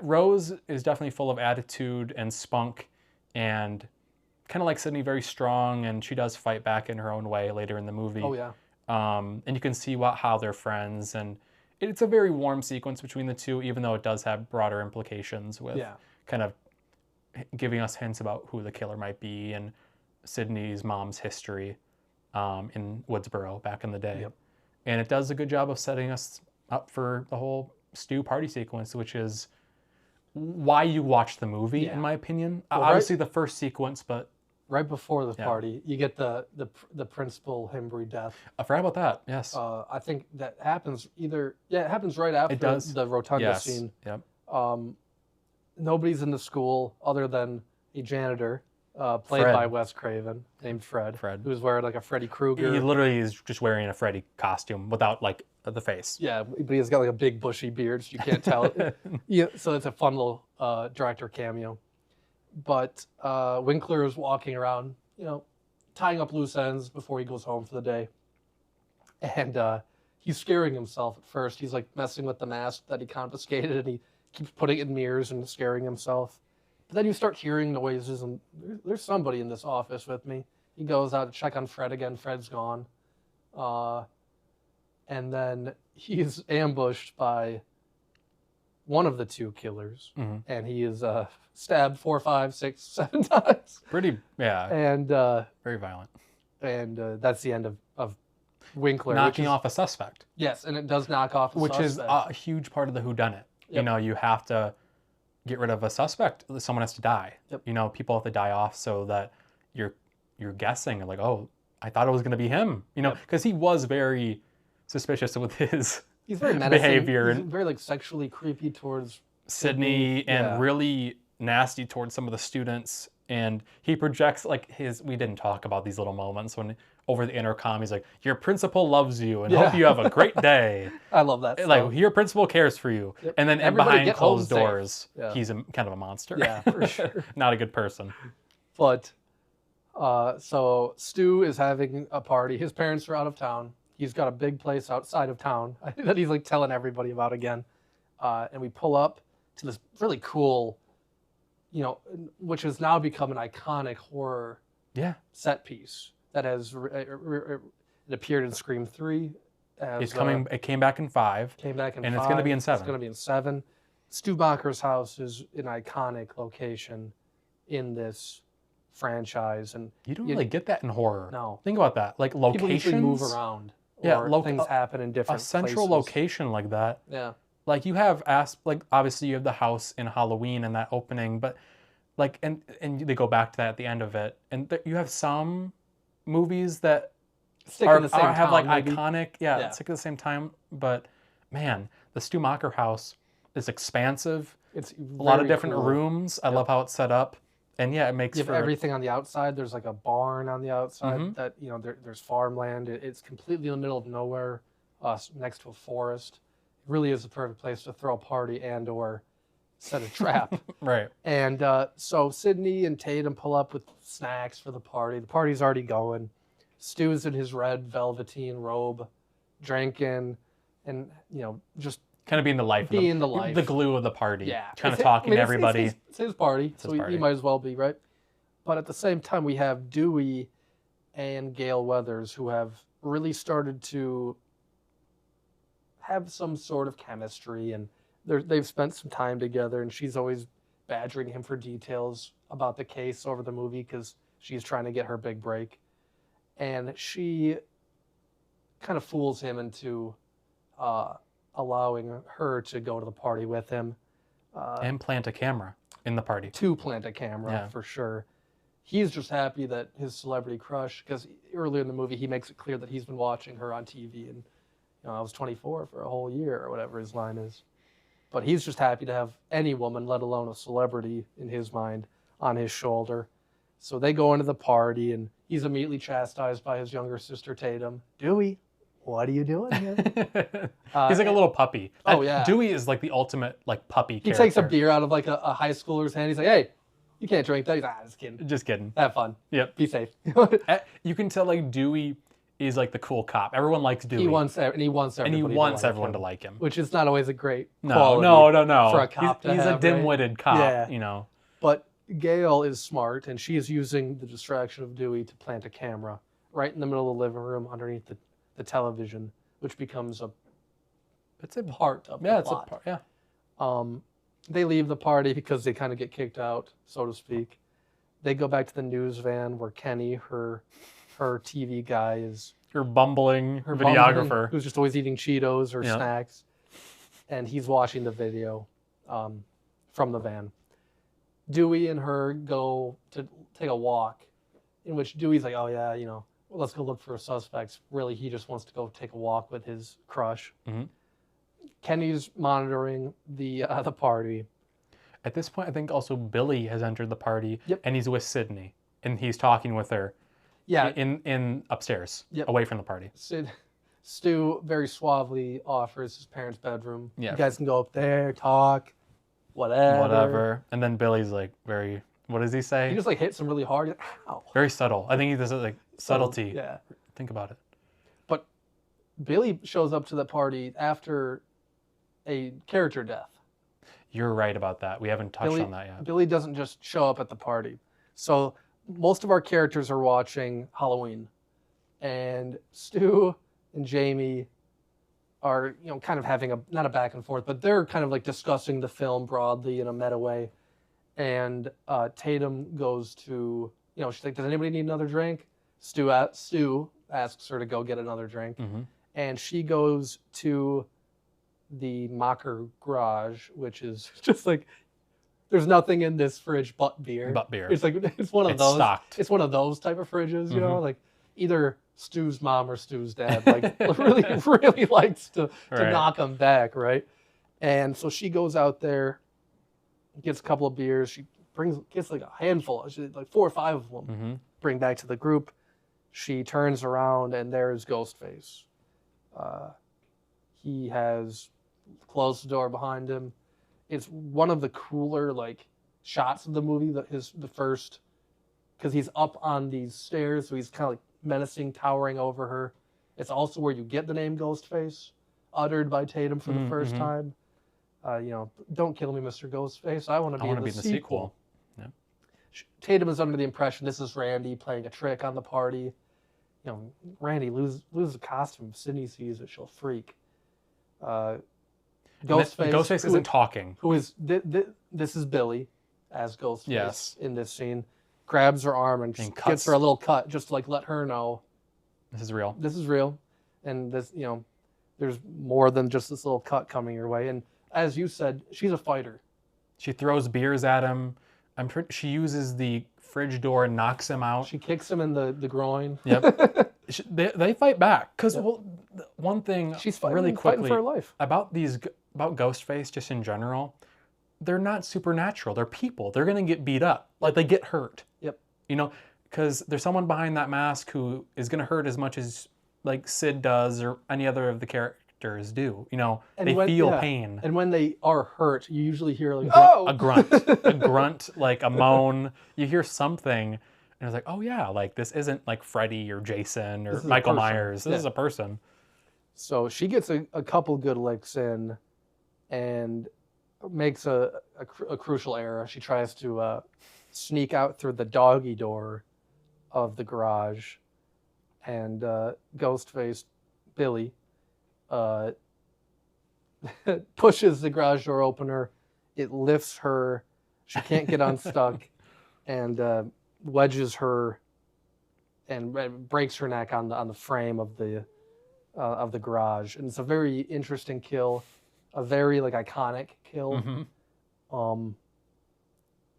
Rose is definitely full of attitude and spunk, and kind of like Sydney, very strong, and she does fight back in her own way later in the movie. Oh yeah. And you can see how they're friends, and it's a very warm sequence between the two, even though it does have broader implications with kind of giving us hints about who the killer might be and Sydney's mom's history in Woodsboro back in the day. Yep. And it does a good job of setting us up for the whole Stu party sequence, which is why you watch the movie, in my opinion. Well, obviously the first sequence, but right before the party, you get the Principal Himbry death. I forgot about that. Yes. I think that happens it happens right after the Rotunda scene. Yep. Nobody's in the school other than a janitor, played Fred. by Wes Craven, named Fred, who's wearing like a Freddy Krueger. He literally is just wearing a Freddy costume without like the face. Yeah, but he's got like a big bushy beard, so you can't tell it. So it's a fun little director cameo. But Winkler is walking around, tying up loose ends before he goes home for the day. And he's scaring himself at first. He's like messing with the mask that he confiscated, and he keeps putting it in mirrors and scaring himself. But then you start hearing noises, and there's somebody in this office with me. He goes out to check on Fred again. Fred's gone. And then he's ambushed by one of the two killers, and he is stabbed 4, 5, 6, 7 times. Pretty, yeah. And very violent. And that's the end of Winkler. Knocking off a suspect. Yes, and it does knock off a suspect. Which is a huge part of the whodunit. Yep. You have to get rid of a suspect. Someone has to die. Yep. People have to die off so that you're guessing, like, oh, I thought it was going to be him. Because he was very suspicious with his He's very menacing. behavior. He's very like sexually creepy towards Sydney and really nasty towards some of the students. And he projects like we didn't talk about these little moments when over the intercom, he's like, your principal loves you and hope you have a great day. I love that stuff. Like, your principal cares for you. Yep. And then behind closed doors, he's kind of a monster. Yeah, for sure. Not a good person. But, so Stu is having a party. His parents are out of town. He's got a big place outside of town that he's like telling everybody about again. And we pull up to this really cool, which has now become an iconic horror set piece that has it appeared in Scream 3. It came back in 5. Came back in 5. And it's going to be in 7. It's going to be in 7. Stu Bacher's house is an iconic location in this franchise, and you don't really get that in horror. No, think about that. Like locations, people usually move around. Or things happen in different places. A central location like that. Yeah. Like you have obviously you have the house in Halloween and that opening, but like and they go back to that at the end of it, and you have some movies that have like maybe. Iconic, it's like at the same time. But man, the Stu Macher house is expansive. It's a lot of different rooms. I love how it's set up. And yeah, it makes You have for everything on the outside. There's like a barn on the outside Mhm. that, there's farmland. It's completely in the middle of nowhere, next to a forest. It really is a perfect place to throw a party and or set a trap. right. And so Sydney and Tatum pull up with snacks for the party. The party's already going. Stu's in his red velveteen robe, drinking, and just Kind of being the life, being of the life, the glue of the party. yeah, Kind of It's- talking to it's everybody. It's his party, It's so his he party. might as well be, right? But at the same time, we have Dewey and Gail Weathers, who have really started to have some sort of chemistry, and they've spent some time together, and she's always badgering him for details about the case over the movie because she's trying to get her big break. And she kind of fools him into allowing her to go to the party with him. And plant a camera in the party. To plant a camera, Yeah. for sure. He's just happy that his celebrity crush, because earlier in the movie he makes it clear that he's been watching her on TV, and I was 24 for a whole year, or whatever his line is. But he's just happy to have any woman, let alone a celebrity, in his mind, on his shoulder. So they go into the party, and he's immediately chastised by his younger sister, Tatum. Dewey, what are you doing here? He's like a little puppy. Oh, yeah. Dewey is like the ultimate like puppy He character. takes a beer out of like a high schooler's hand. He's like, hey, you can't drink that. He's like, just kidding. Just kidding. Have fun. Yep. Be safe. You can tell like Dewey is like the cool cop. Everyone likes Dewey. He wants everyone everyone to like him. which is not always a great No, quality no. for a cop to he's have, a dim-witted cop, Yeah. But Gail is smart, and she is using the distraction of Dewey to plant a camera right in the middle of the living room underneath the television, which becomes It's a part of the yeah, it's plot. a part. Yeah. They leave the party because they kind of get kicked out, so to speak. They go back to the news van where Kenny, her TV guy, is Your bumbling her videographer. bumbling, who's just always eating Cheetos or Yeah. snacks, and he's watching the video from the van. Dewey and her go to take a walk, in which Dewey's like, "Oh yeah, well, let's go look for suspects." Really, he just wants to go take a walk with his crush. Mhm. Kenny's monitoring the party. At this point, I think also Billy has entered the party, Yep. and he's with Sydney, and he's talking with her. Yeah, In upstairs, Yep. away from the party. Stu very suavely offers his parents' bedroom. Yeah. You guys can go up there, talk, whatever. And then Billy's like very. What does he say? He just like hits him really hard. He's like, ow. Very subtle. I think he does it like subtlety. Yeah. Think about it. But Billy shows up to the party after a character death. You're right about that. We haven't touched on that yet. Billy doesn't just show up at the party. So most of our characters are watching Halloween, and Stu and Jamie are kind of having not a back and forth, but they're kind of like discussing the film broadly in a meta way. And Tatum goes to she's like, "Does anybody need another drink?" Stu asks her to go get another drink, Mm-hmm. and she goes to the Mocker garage, which is just like, there's nothing in this fridge but beer. But beer. It's like it's one of It's those. stocked. It's one of those type of fridges, Mhm. like either Stu's mom or Stu's dad, like really likes to Right. knock them back, right? And so she goes out there, gets a couple of beers. She gets like a handful, like 4 or 5 of them. Mm-hmm. Bring back to the group. She turns around and there's Ghostface. He has closed the door behind him. It's one of the cooler shots of the movie. The first, because he's up on these stairs, so he's kind of like menacing, towering over her. It's also where you get the name Ghostface, uttered by Tatum for the first time. Don't kill me, Mr. Ghostface. I want to be in the sequel. Yeah. Tatum is under the impression this is Randy playing a trick on the party. Randy loses the costume. If Sydney sees it, she'll freak. Ghostface isn't talking. Who is this is Billy as Ghostface Yes. in this scene. Grabs her arm and just cuts. gives her a little cut, just to let her know This is real. this is real, and this there's more than just this little cut coming your way. And as you said, she's a fighter. She throws beers at him. She uses the fridge door and knocks him out. She kicks him in the groin. Yep. They fight back because one thing She's fighting, really fighting quickly for her life. about Ghostface just in general, they're not supernatural. They're people. They're going to get beat up. Like, they get hurt. Yep. You know, because there's someone behind that mask who is going to hurt as much as, like, Sid does or any other of the characters do. You know, And they feel pain. And when they are hurt, you usually hear, like, oh! A grunt, like a moan. You hear something, and it's like, oh, yeah, like, this isn't, like, Freddy or Jason or Michael Myers. This is a person. So she gets a couple good licks in and makes a crucial error. She tries to sneak out through the doggy door of the garage, and Ghostface Billy pushes the garage door opener. It lifts her. She can't get unstuck, and wedges her and breaks her neck on the frame of the garage. And it's a very interesting kill, a very like iconic kill. Mm-hmm.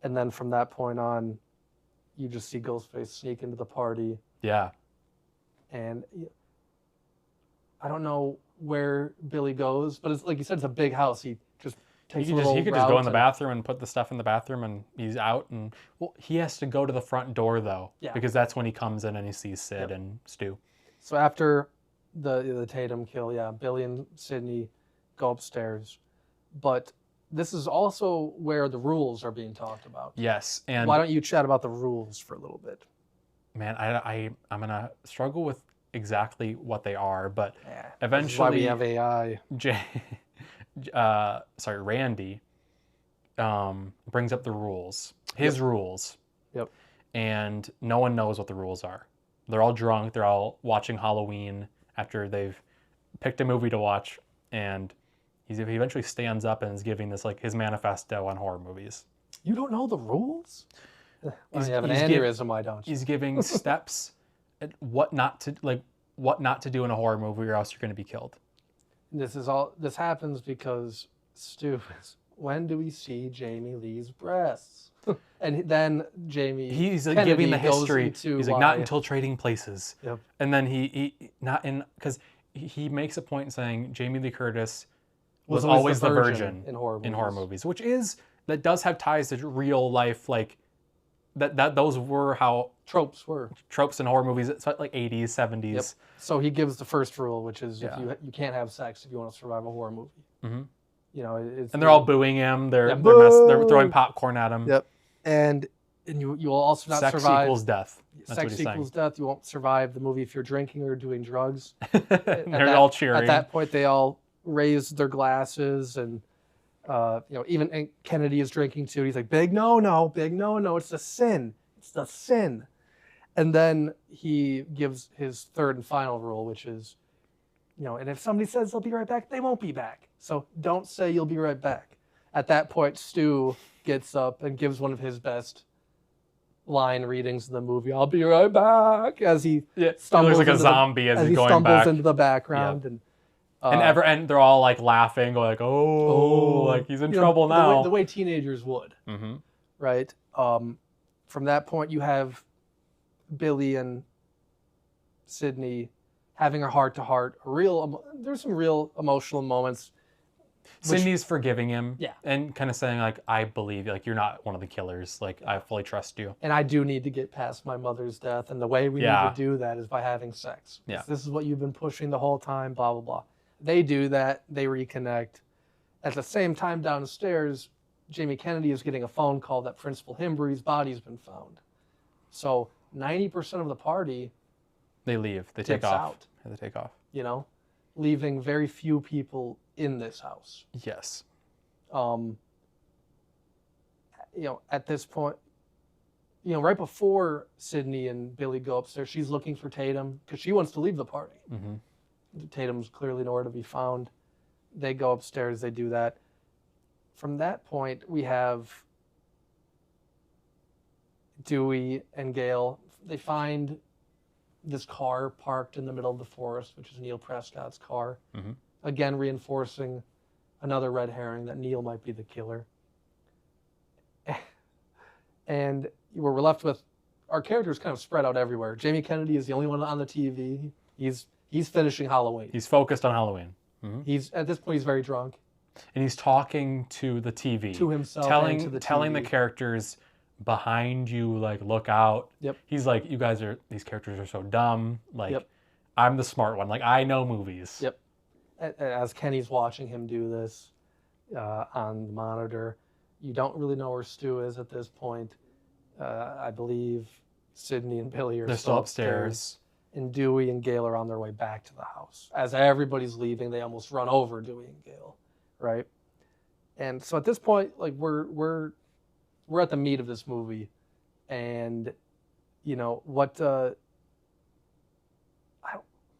And then from that point on, you just see Ghostface sneak into the party. Yeah. And I don't know where Billy goes, but it's like you said, it's a big house. He just takes He could just go in the bathroom and put the stuff in the bathroom, and he's out. And well, he has to go to the front door though, because that's when he comes in and he sees Sid and Stu. So after the Tatum kill, Billy and Sidney go upstairs, but this is also where the rules are being talked about. Yes, and why don't you chat about the rules for a little bit? Man, I'm gonna struggle with exactly what they are, but eventually, this is why we have AI. Randy brings up the rules, his rules. Yep. And no one knows what the rules are. They're all drunk. They're all watching Halloween after they've picked a movie to watch, and he eventually stands up and is giving this like his manifesto on horror movies. You don't know the rules? You have an aneurysm, why don't you? He's giving steps at what not to do in a horror movie, or else you're going to be killed. This happens because Stu is, when do we see Jamie Lee's breasts? And then Jamie he's like Kennedy giving the history. He's like, not until Trading Places. Yep. And then he not in, because he makes a point saying Jamie Lee Curtis was always the virgin in horror movies, which does have ties to real life, like that those were how tropes in horror movies. It's like 80s, 70s. Yep. So he gives the first rule, which is if you can't have sex if you want to survive a horror movie. Mm-hmm. You know, and they're all booing him. They're throwing popcorn at him. Yep. And you will also not survive. Sex equals death. That's sex equals death. You won't survive the movie if you're drinking or doing drugs. They're all cheering. At that point, they all raise their glasses, and even Kennedy is drinking too. He's like, big no, big no. It's a sin. It's the sin. And then he gives his third and final rule, which is, and if somebody says they'll be right back, they won't be back. So don't say you'll be right back. At that point, Stu gets up and gives one of his best line readings in the movie. I'll be right back, as he stumbles like a zombie as he's going stumbles back into the background. Yep. And they're all like laughing, like, oh, like he's in trouble now. The way teenagers would, right? From that point, you have Billy and Sidney having a heart-to-heart. There's some real emotional moments. Sidney's forgiving him, and kind of saying like, I believe you, like you're not one of the killers, like I fully trust you. And I do need to get past my mother's death, and the way we need to do that is by having sex. Yeah. This is what you've been pushing the whole time, blah, blah, blah. They do that, they reconnect. At the same time downstairs, Jamie Kennedy is getting a phone call that Principal Himbury's body's been found. So 90% of the party... They leave, they take off. They take off. Leaving very few people in this house. Yes. At this point, right before Sidney and Billy go upstairs, she's looking for Tatum because she wants to leave the party. Mm-hmm. Tatum's clearly nowhere to be found. They go upstairs, they do that. From that point, we have Dewey and Gail. They find this car parked in the middle of the forest, which is Neil Prescott's car. Mm-hmm. Again, reinforcing another red herring that Neil might be the killer. And we're left with our characters kind of spread out everywhere. Jamie Kennedy is the only one on the TV. He's finishing Halloween. He's focused on Halloween. Mm-hmm. At this point, he's very drunk. And he's talking to the TV. To himself telling, and to the telling the TV. characters behind you, like, look out. Yep. He's like, these characters are so dumb. Like, Yep. I'm the smart one. Like, I know movies. Yep. As Kenny's watching him do this on the monitor, you don't really know where Stu is at this point. I believe Sydney and Billy are They're still upstairs. And Dewey and Gale are on their way back to the house. As everybody's leaving, they almost run over Dewey and Gale, right? And so at this point, like we're at the meat of this movie, and you know what?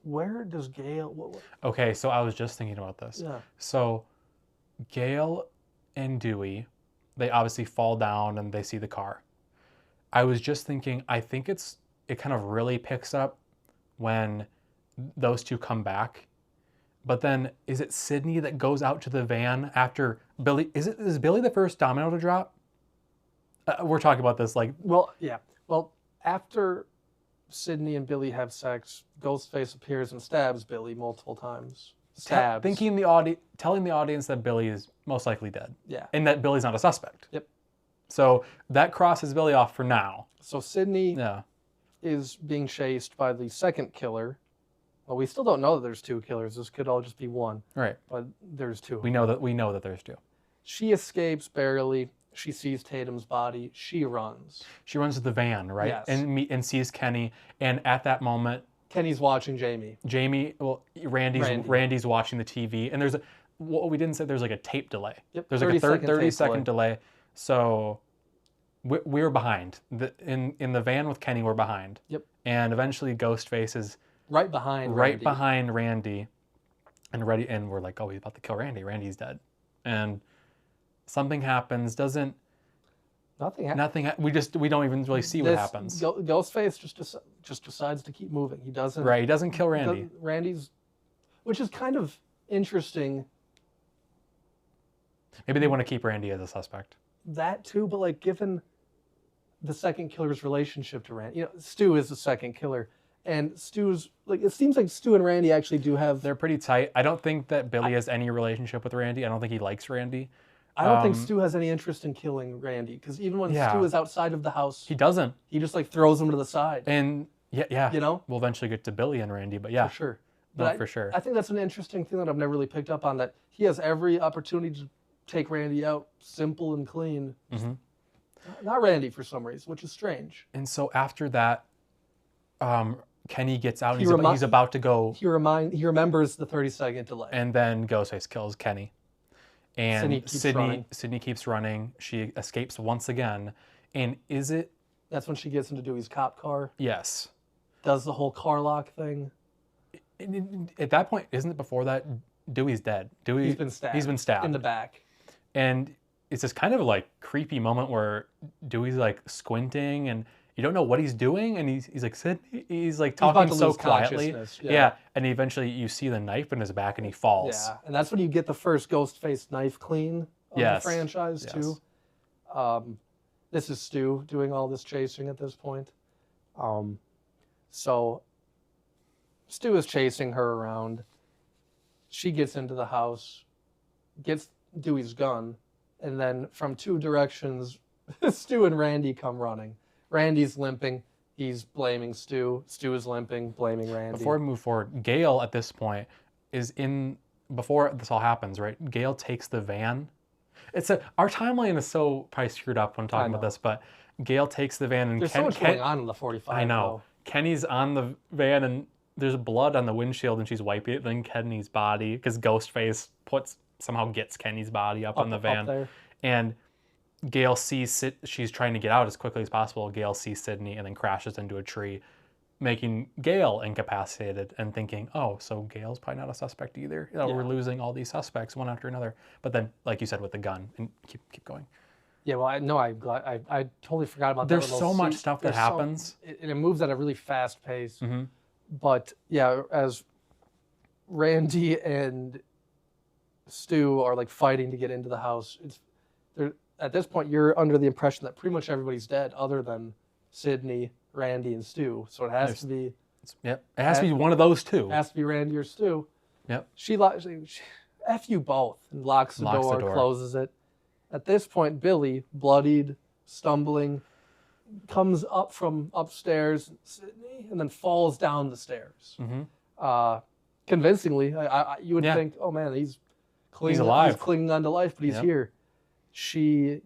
Where does Gale? What? Okay, so I was just thinking about this. Yeah. So Gale and Dewey, they obviously fall down and they see the car. I was just thinking, I think it kind of really picks up when those two come back. But then is it Sydney that goes out to the van after Billy? Is Billy the first domino to drop? We're talking about this like. Well, yeah. Well, after Sydney and Billy have sex, Ghostface appears and stabs Billy multiple times. Stabs. Telling the audience that Billy is most likely dead. Yeah. And that Billy's not a suspect. Yep. So that crosses Billy off for now. So Sydney Yeah. is being chased by the second killer. Well, we still don't know that there's two killers. This could all just be one. Right. But there's two. We know that there's two. She escapes barely. She sees Tatum's body. She runs. She runs to the van, right? Yes. And sees Kenny. And at that moment, Kenny's watching Jamie. Randy's watching the TV. And what we didn't say, there's like a tape delay. Yep. There's like a 30-second tape delay. So we're behind. In the van with Kenny, we're behind. Yep. And eventually Ghostface is right behind Randy. And we're like, oh, he's about to kill Randy. Randy's dead. And something happens. Nothing happens. We don't even really see what happens. Ghostface just decides to keep moving. He doesn't. Right. He doesn't kill Randy. Which is kind of interesting. Maybe they want to keep Randy as a suspect. That too, but like given the second killer's relationship to Randy, Stu is the second killer, and Stu's like it seems like Stu and Randy actually do have. They're pretty tight. I don't think that Billy has any relationship with Randy. I don't think he likes Randy. I don't think Stu has any interest in killing Randy because even when Stu is outside of the house, he doesn't. He just like throws him to the side. And yeah. We'll eventually get to Billy and Randy, but yeah, for sure. For sure. I think that's an interesting thing that I've never really picked up on. That he has every opportunity to take Randy out, simple and clean. Mm-hmm. Not Randy for some reason, which is strange. And so after that, Kenny gets out. And he's about to go. He remembers the 30-second delay. And then Ghostface kills Kenny. And Sydney keeps running. She escapes once again. And that's when she gets into Dewey's cop car? Yes. Does the whole car lock thing? At that point, isn't it before that Dewey's dead? He's been stabbed. In the back. And it's this kind of like creepy moment where Dewey's like squinting and you don't know what he's doing. And he's like Sydney. He's like talking so quietly. Yeah. And eventually you see the knife in his back and he falls. Yeah. And that's when you get the first Ghostface knife clean of the franchise too. This is Stu doing all this chasing at this point. So Stu is chasing her around. She gets into the house, gets Dewey's gun, and then from two directions, Stu and Randy come running. Randy's limping. He's blaming Stu. Stu is limping, blaming Randy. Before we move forward, Gale at this point before this all happens, right? Gale takes the van. Our timeline is so probably screwed up when talking about this, but Gale takes the van and there's so much going on in the 45. I know. Though. Kenny's on the van and there's blood on the windshield and she's wiping it. Then Kenny's body, because Ghostface somehow gets Kenny's body up on the van. Up there. And Gale sees she's trying to get out as quickly as possible. Gale sees Sydney and then crashes into a tree, making Gale incapacitated and thinking, oh, so Gale's probably not a suspect either. We're losing all these suspects one after another. But then, like you said, with the gun, and keep going. Yeah, well, I totally forgot about that. There's so much stuff that happens. It moves at a really fast pace. Mm-hmm. But yeah, as Randy and Stu are like fighting to get into the house, at this point you're under the impression that pretty much everybody's dead other than Sydney, Randy, and Stu. So it has to be. Yep. It has to be one of those two. It has to be Randy or Stu. Yep. F you both, and locks the door, closes it. At this point, Billy, bloodied, stumbling, comes up from upstairs, Sydney, and then falls down the stairs. Convincingly, you would think, oh man, he's alive. He's clinging on to life, but he's here. She,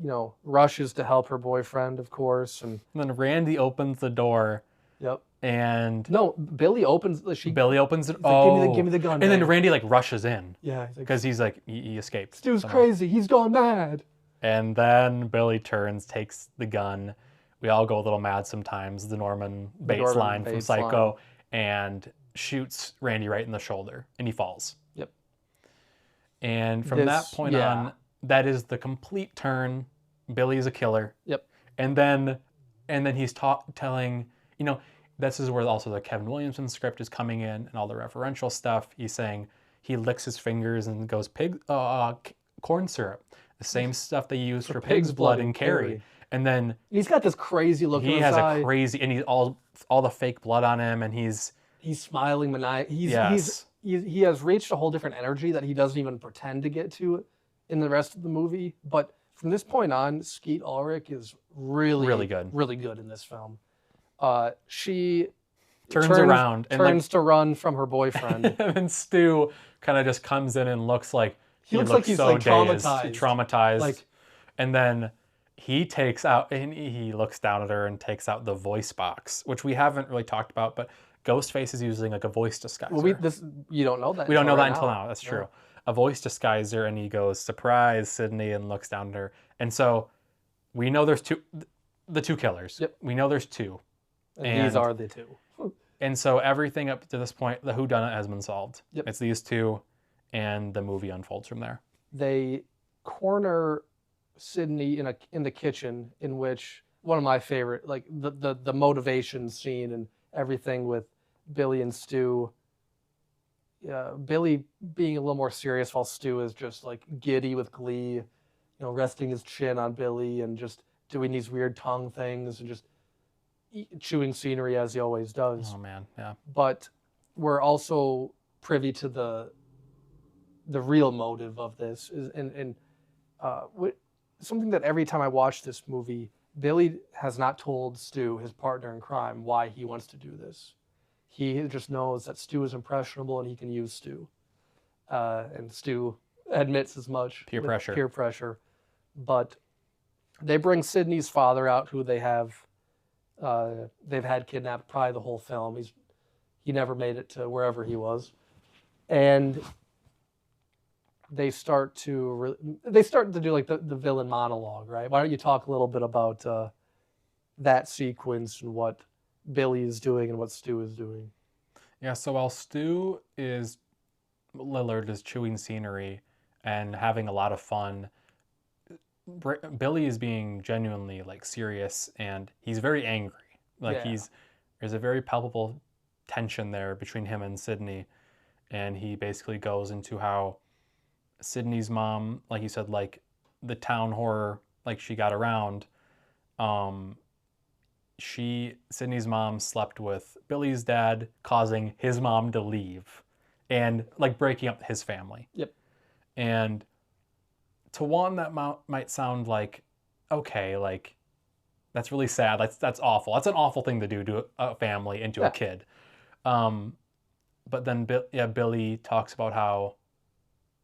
rushes to help her boyfriend, of course, and then Randy opens the door. Yep. And no, Billy opens. Billy opens it. Like, give me the gun. And then Randy like rushes in. Yeah, because he's like he escaped. Stu's crazy. He's gone mad. And then Billy turns, takes the gun. We all go a little mad sometimes. The Norman Bates line from Psycho, and shoots Randy right in the shoulder, and he falls. Yep. And from that point on, that is the complete turn. Billy is a killer. Yep. And then he's telling, this is where also the Kevin Williamson script is coming in and all the referential stuff. He's saying he licks his fingers and goes corn syrup, the same stuff they use for pig's blood in Carrie. And then he's got this crazy look in his eye. He has a crazy, and he's all the fake blood on him, and he's smiling maniacally. He has reached a whole different energy that he doesn't even pretend to get to in the rest of the movie. But from this point on, Skeet Ulrich is really good in this film. She turns around and to run from her boyfriend. And then Stu kind of just comes in and looks like he looks like he's so traumatized. And then he takes out, and he looks down at her and takes out the voice box, which we haven't really talked about, but Ghostface is using like a voice disguiser. Well, you don't know that. We don't know that until now. That's true. A voice disguiser, and he goes, "Surprise, Sydney," and looks down at her. And so we know there's the two killers. Yep. We know there's two. And these are the two. And so everything up to this point, the whodunit has been solved. Yep. It's these two, and the movie unfolds from there. They corner Sydney in the kitchen, in which one of my favorite, like the motivation scene and everything with Billy and Stu. Billy being a little more serious while Stu is just like giddy with glee, resting his chin on Billy and just doing these weird tongue things and just chewing scenery as he always does. Oh man, yeah. But we're also privy to the real motive of this and something that every time I watch this movie, Billy has not told Stu, his partner in crime, why he wants to do this. He just knows that Stu is impressionable and he can use Stu. And Stu admits as much. Peer pressure. But they bring Sydney's father out, who they've had kidnapped probably the whole film. He never made it to wherever he was. And they start to do like the villain monologue, right? Why don't you talk a little bit about that sequence and what Billy is doing and what Stu is doing? Yeah, so while Lillard is chewing scenery and having a lot of fun, Billy is being genuinely like serious, and he's very angry. There's a very palpable tension there between him and Sydney, and he basically goes into how Sydney's mom, like you said, like the town horror, like she got around. Sydney's mom slept with Billy's dad, causing his mom to leave and like breaking up his family. Yep. And to one, that might sound like, okay, like that's really sad. That's awful. That's an awful thing to do to a family and to a kid. But then Billy talks about how,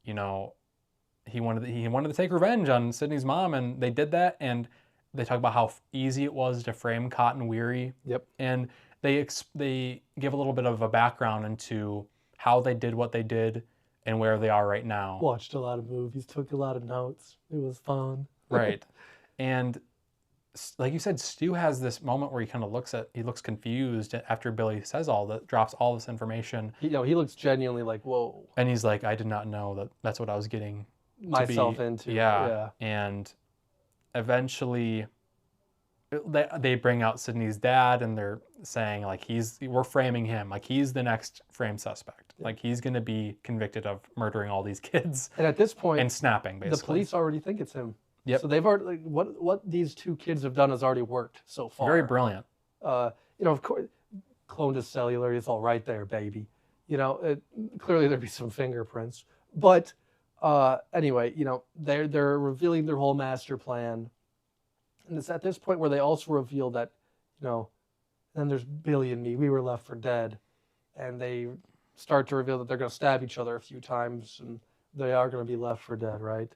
he wanted to take revenge on Sydney's mom, and they did that. And they talk about how easy it was to frame Cotton Weary. Yep. And they give a little bit of a background into how they did what they did and where they are right now. Watched a lot of movies, took a lot of notes. It was fun. Right. And like you said, Stu has this moment where he looks confused after Billy drops all this information. He looks genuinely like, whoa. And he's like, I did not know that's what I was getting myself into. Yeah. And eventually they bring out Sydney's dad, and they're saying like we're framing him like he's the next framed suspect. Yeah. Like he's going to be convicted of murdering all these kids. And at this point, and snapping basically. The police already think it's him. Yep. So they've already what these two kids have done has already worked so far. Very brilliant. Of course, cloned his cellular. It's all right there, baby. Clearly there'd be some fingerprints, but Anyway, they're revealing their whole master plan, and it's at this point where they also reveal that, then there's Billy and me. We were left for dead, and they start to reveal that they're going to stab each other a few times, and they are going to be left for dead, right?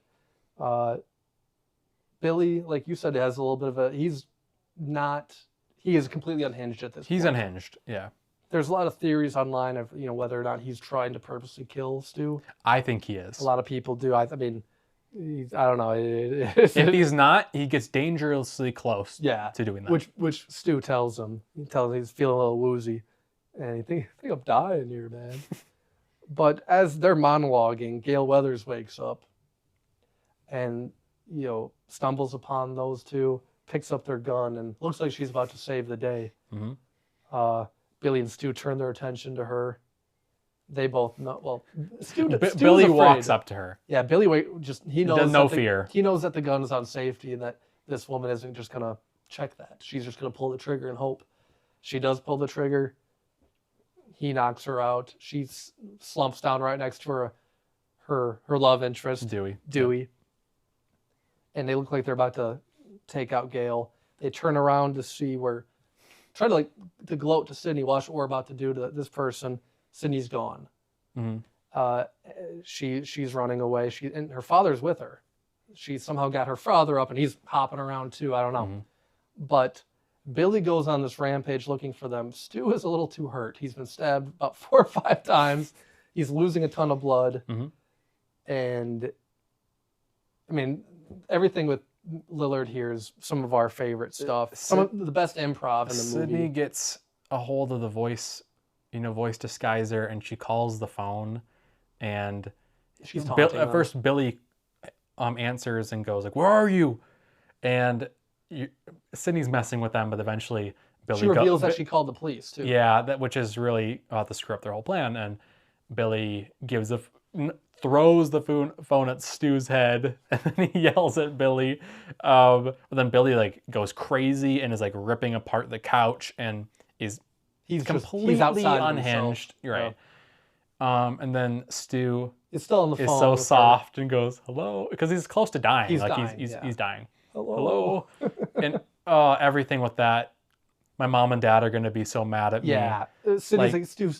Billy, like you said, has a little bit of he is completely unhinged at this point. He's unhinged, yeah. There's a lot of theories online of, whether or not he's trying to purposely kill Stu. I think he is. A lot of people do. I mean, I don't know. If he's not, he gets dangerously close to doing that. Which Stu tells him. He tells him he's feeling a little woozy. And I think I'm dying here, man. But as they're monologuing, Gale Weathers wakes up and, stumbles upon those two, picks up their gun, and looks like she's about to save the day. Mm-hmm. Billy and Stu turn their attention to her. They both know. Well, Billy walks up to her. Yeah, Billy he knows no fear. He knows that the gun is on safety and that this woman isn't just gonna check that. She's just gonna pull the trigger and hope. She does pull the trigger. He knocks her out. She slumps down right next to her love interest, Dewey. Yep. And they look like they're about to take out Gale. They turn around to see try to gloat to Sydney, watch what we're about to do to this person. Sydney's gone. Mm-hmm. She's running away. And her father's with her. She somehow got her father up, and he's hopping around too. I don't know. Mm-hmm. But Billy goes on this rampage looking for them. Stu is a little too hurt. He's been stabbed about 4 or 5 times. He's losing a ton of blood. Mm-hmm. And, I mean, everything with Lillard here is some of our favorite stuff. Some of the best improv in the movie. Sydney gets a hold of the voice disguiser, and she calls the phone, and she's taunting at first Billy answers and goes like, "Where are you?" And Sydney's messing with them, but eventually Billy reveals that she called the police too. Yeah, which is really about to screw up their whole plan. And Billy throws the phone at Stu's head, and then he yells at Billy. But then Billy goes crazy and is ripping apart the couch, and he's completely unhinged. You're right. Yeah. And then Stu is still on the phone. Is so soft and goes hello because he's close to dying. He's dying. He's dying. Hello. And everything with that. My mom and dad are going to be so mad at me. Yeah, Sydney's like Stu.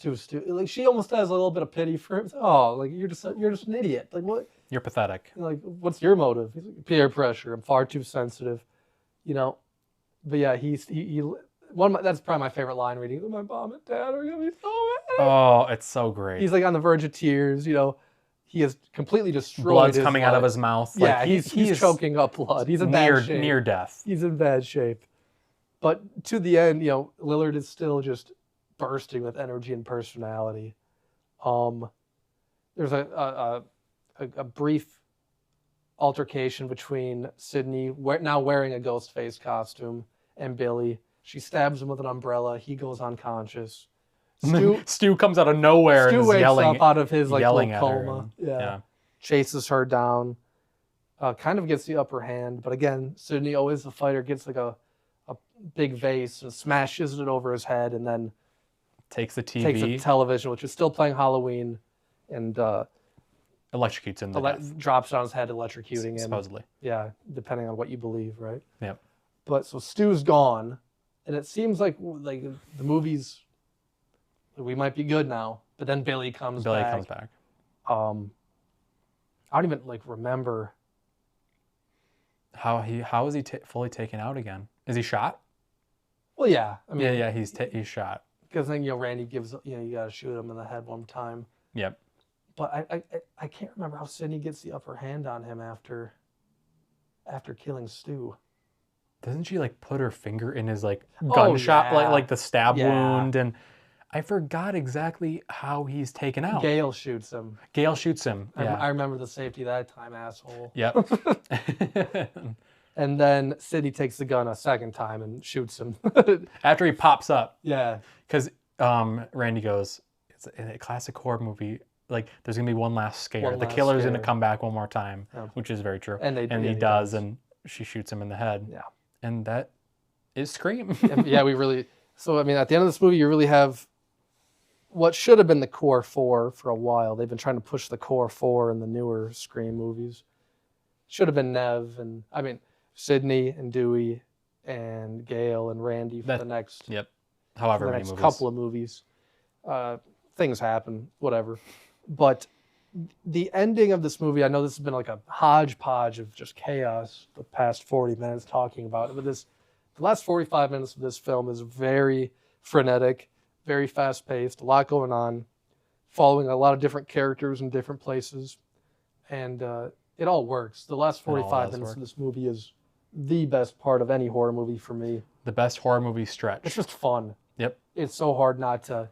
Like she almost has a little bit of pity for him. Oh, you're just an idiot. Like what? You're pathetic. What's your motive? He's like, peer pressure. I'm far too sensitive. But yeah, that's probably my favorite line reading. My mom and dad are gonna be so mad. Oh, it's so great. He's on the verge of tears. He has completely destroyed. Blood's coming out of his mouth. Yeah, he's choking up blood. He's in bad shape. Near death. He's in bad shape. But to the end, Lillard is still just bursting with energy and personality. There's a brief altercation between Sydney, now wearing a ghost face costume, and Billy. She stabs him with an umbrella. He goes unconscious. Stu comes out of nowhere and is wakes yelling up out of his yelling little at coma. her. Yeah. Chases her down. Kind of gets the upper hand, but again, Sydney, always the fighter, gets a big vase and smashes it over his head, and then takes the TV, takes a television, which is still playing Halloween, and electrocutes him to death. Drops it on his head, electrocuting him. Supposedly. Yeah, depending on what you believe, right? Yep. But so Stu's gone, and it seems like the movie's, we might be good now. But then Billy comes back. I don't even remember how is he fully taken out again? Is he shot? Well, yeah. I mean, yeah, he's shot. Because then Randy gives you got to shoot him in the head one time. Yep. But I can't remember how Sydney gets the upper hand on him after killing Stu. Doesn't she put her finger in his gunshot, like the stab wound, and I forgot exactly how he's taken out. Gale shoots him. Yeah. I remember the safety that time, asshole. Yep. And then Sydney takes the gun a second time and shoots him. After he pops up. Yeah. Because Randy goes, it's a classic horror movie. There's going to be one last scare. The killer's going to come back one more time, which is very true. And he does, and she shoots him in the head. Yeah. And that is Scream. Yeah, we really... So, I mean, at the end of this movie, you really have what should have been the core four for a while. They've been trying to push the core four in the newer Scream movies. Should have been Nev and Sydney and Dewey and Gail and Randy for the next however for the many next movies. couple of movies. Things happen, whatever. But the ending of this movie, I know this has been like a hodgepodge of just chaos the past 40 minutes talking about it, but the last 45 minutes of this film is very frenetic, very fast-paced, a lot going on, following a lot of different characters in different places, and it all works. The last 45 minutes of this movie is the best part of any horror movie for me. The best horror movie stretch. It's just fun. Yep. It's so hard not to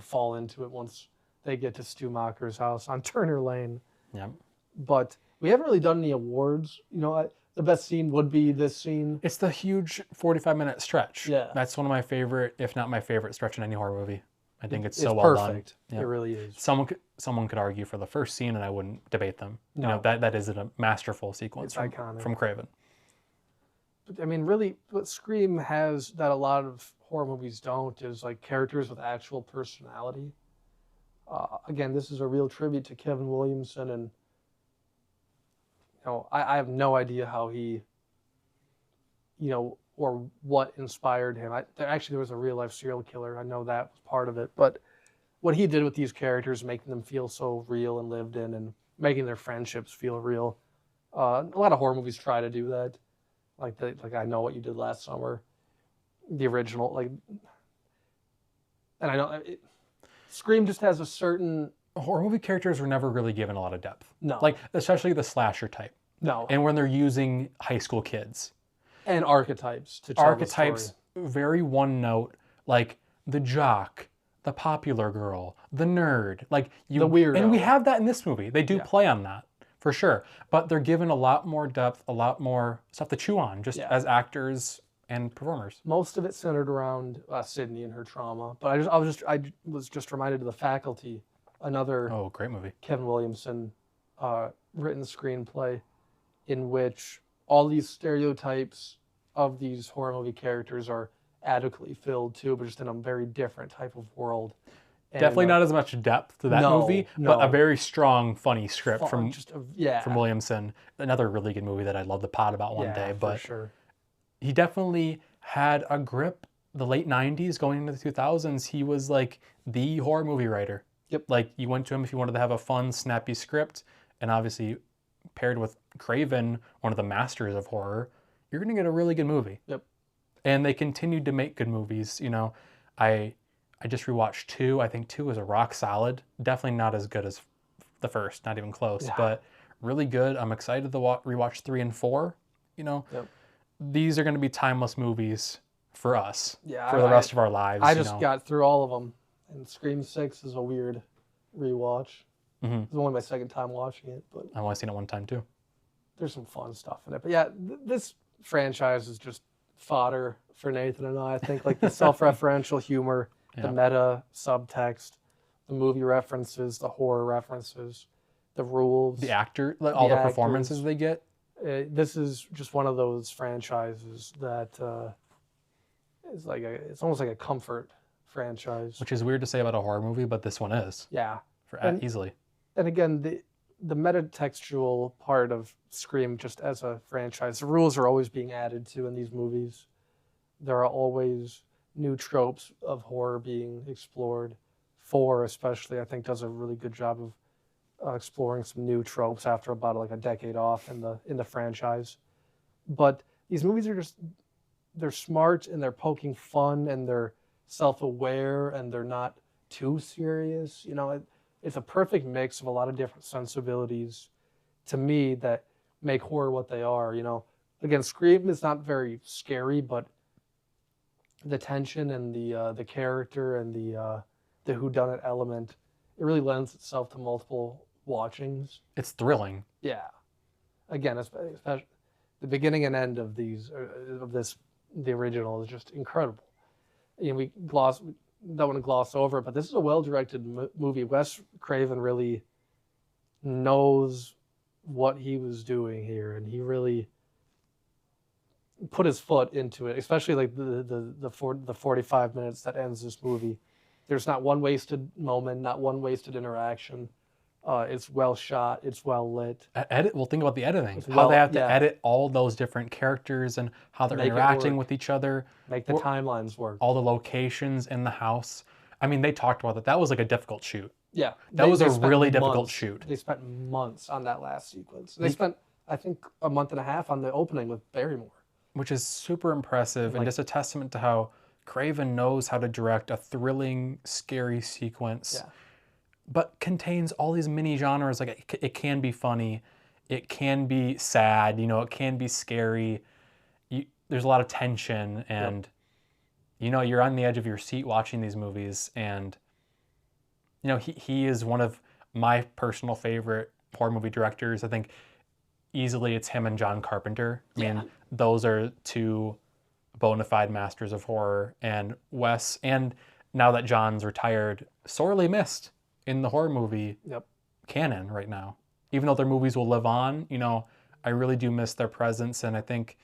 fall into it once they get to Stu Macher's house on Turner Lane. Yep. But we haven't really done any awards. The best scene would be this scene. It's the huge 45-minute stretch. Yeah. That's one of my favorite, if not my favorite, stretch in any horror movie. I think it's so well perfect. done. It really is. Someone could argue for the first scene, and I wouldn't debate them. No. That is a masterful sequence It's iconic. from Craven. But, really, what Scream has that a lot of horror movies don't is like characters with actual personality. Again, this is a real tribute to Kevin Williamson, and I have no idea how he, or what inspired him. There was a real life serial killer. I know that was part of it, but what he did with these characters, making them feel so real and lived in, and making their friendships feel real. A lot of horror movies try to do that, like I Know What You Did Last Summer, the original, and I know Scream just has a certain. Horror movie characters were never really given a lot of depth. No. Especially the slasher type. No. And when they're using high school kids. And archetypes to tell the story. Very one note, like the jock, the popular girl, the nerd, the weirdo. And we have that in this movie. They do play on that, for sure. But they're given a lot more depth, a lot more stuff to chew on, just as actors and performers. Most of it centered around Sydney and her trauma. But I was just reminded of The Faculty, another great movie. Kevin Williamson written screenplay in which all these stereotypes of these horror movie characters are adequately filled too, but just in a very different type of world. And, definitely not as much depth to that movie, but a very strong, funny script from Williamson. Another really good movie that I'd love to pod about one day. But for sure. He definitely had a grip. The late 90s going into the 2000s, he was like the horror movie writer. Yep. You went to him if you wanted to have a fun, snappy script, and obviously paired with Craven, one of the masters of horror, you're going to get a really good movie. Yep. And they continued to make good movies. I just rewatched 2. I think 2 is a rock solid. Definitely not as good as the first, not even close, but really good. I'm excited to rewatch 3 and 4. These are going to be timeless movies for us for the rest of our lives. I just got through all of them, and Scream 6 is a weird rewatch. Mm-hmm. It's only my second time watching it, but I've only seen it one time too. There's some fun stuff in it. But this franchise is just fodder for Nathan and I think the self-referential humor, the meta subtext, the movie references, the horror references, the rules, the actor, all the performances they get. This is just one of those franchises that is it's almost like a comfort franchise. Which is weird to say about a horror movie, but this one is. Yeah. Easily. And again, the metatextual part of Scream just as a franchise, the rules are always being added to in these movies. There are always new tropes of horror being explored. 4 especially, I think, does a really good job of exploring some new tropes after about a decade off in the franchise. But these movies are they're smart and they're poking fun and they're self-aware and they're not too serious. It's a perfect mix of a lot of different sensibilities to me that make horror what they are. Again, Scream is not very scary, but the tension and the character and the whodunit element, it really lends itself to multiple watchings. It's thrilling. Yeah. Again, especially the beginning and end of the original is just incredible. We don't want to gloss over it, but this is a well-directed movie. Wes Craven really knows what he was doing here, and he really put his foot into it, especially the 45 minutes that ends this movie. There's not one wasted moment, not one wasted interaction. It's well shot. It's well lit. Well, think about the editing. It's How they have to yeah. edit all those different characters and how they're Make it interacting work. with each other. Make the timelines work. All the locations in the house. I mean, they talked about that. That was like a difficult shoot. Yeah. That was a spent really difficult months. shoot. They spent months on that last sequence. They spent, I think, a month and a half on the opening with Barrymore. Which is super impressive and just a testament to how Craven knows how to direct a thrilling, scary sequence. Yeah. But contains all these mini genres. Like it can be funny, it can be sad, you know, it can be scary. There's a lot of tension, and you know, you're on the edge of your seat watching these movies. And you know, he is one of my personal favorite horror movie directors. I think easily it's him and John Carpenter. I mean, those are two bona fide masters of horror. And Wes, and now that John's retired, sorely missed in the horror movie canon right now. Even though their movies will live on, you know, I really do miss their presence. And I think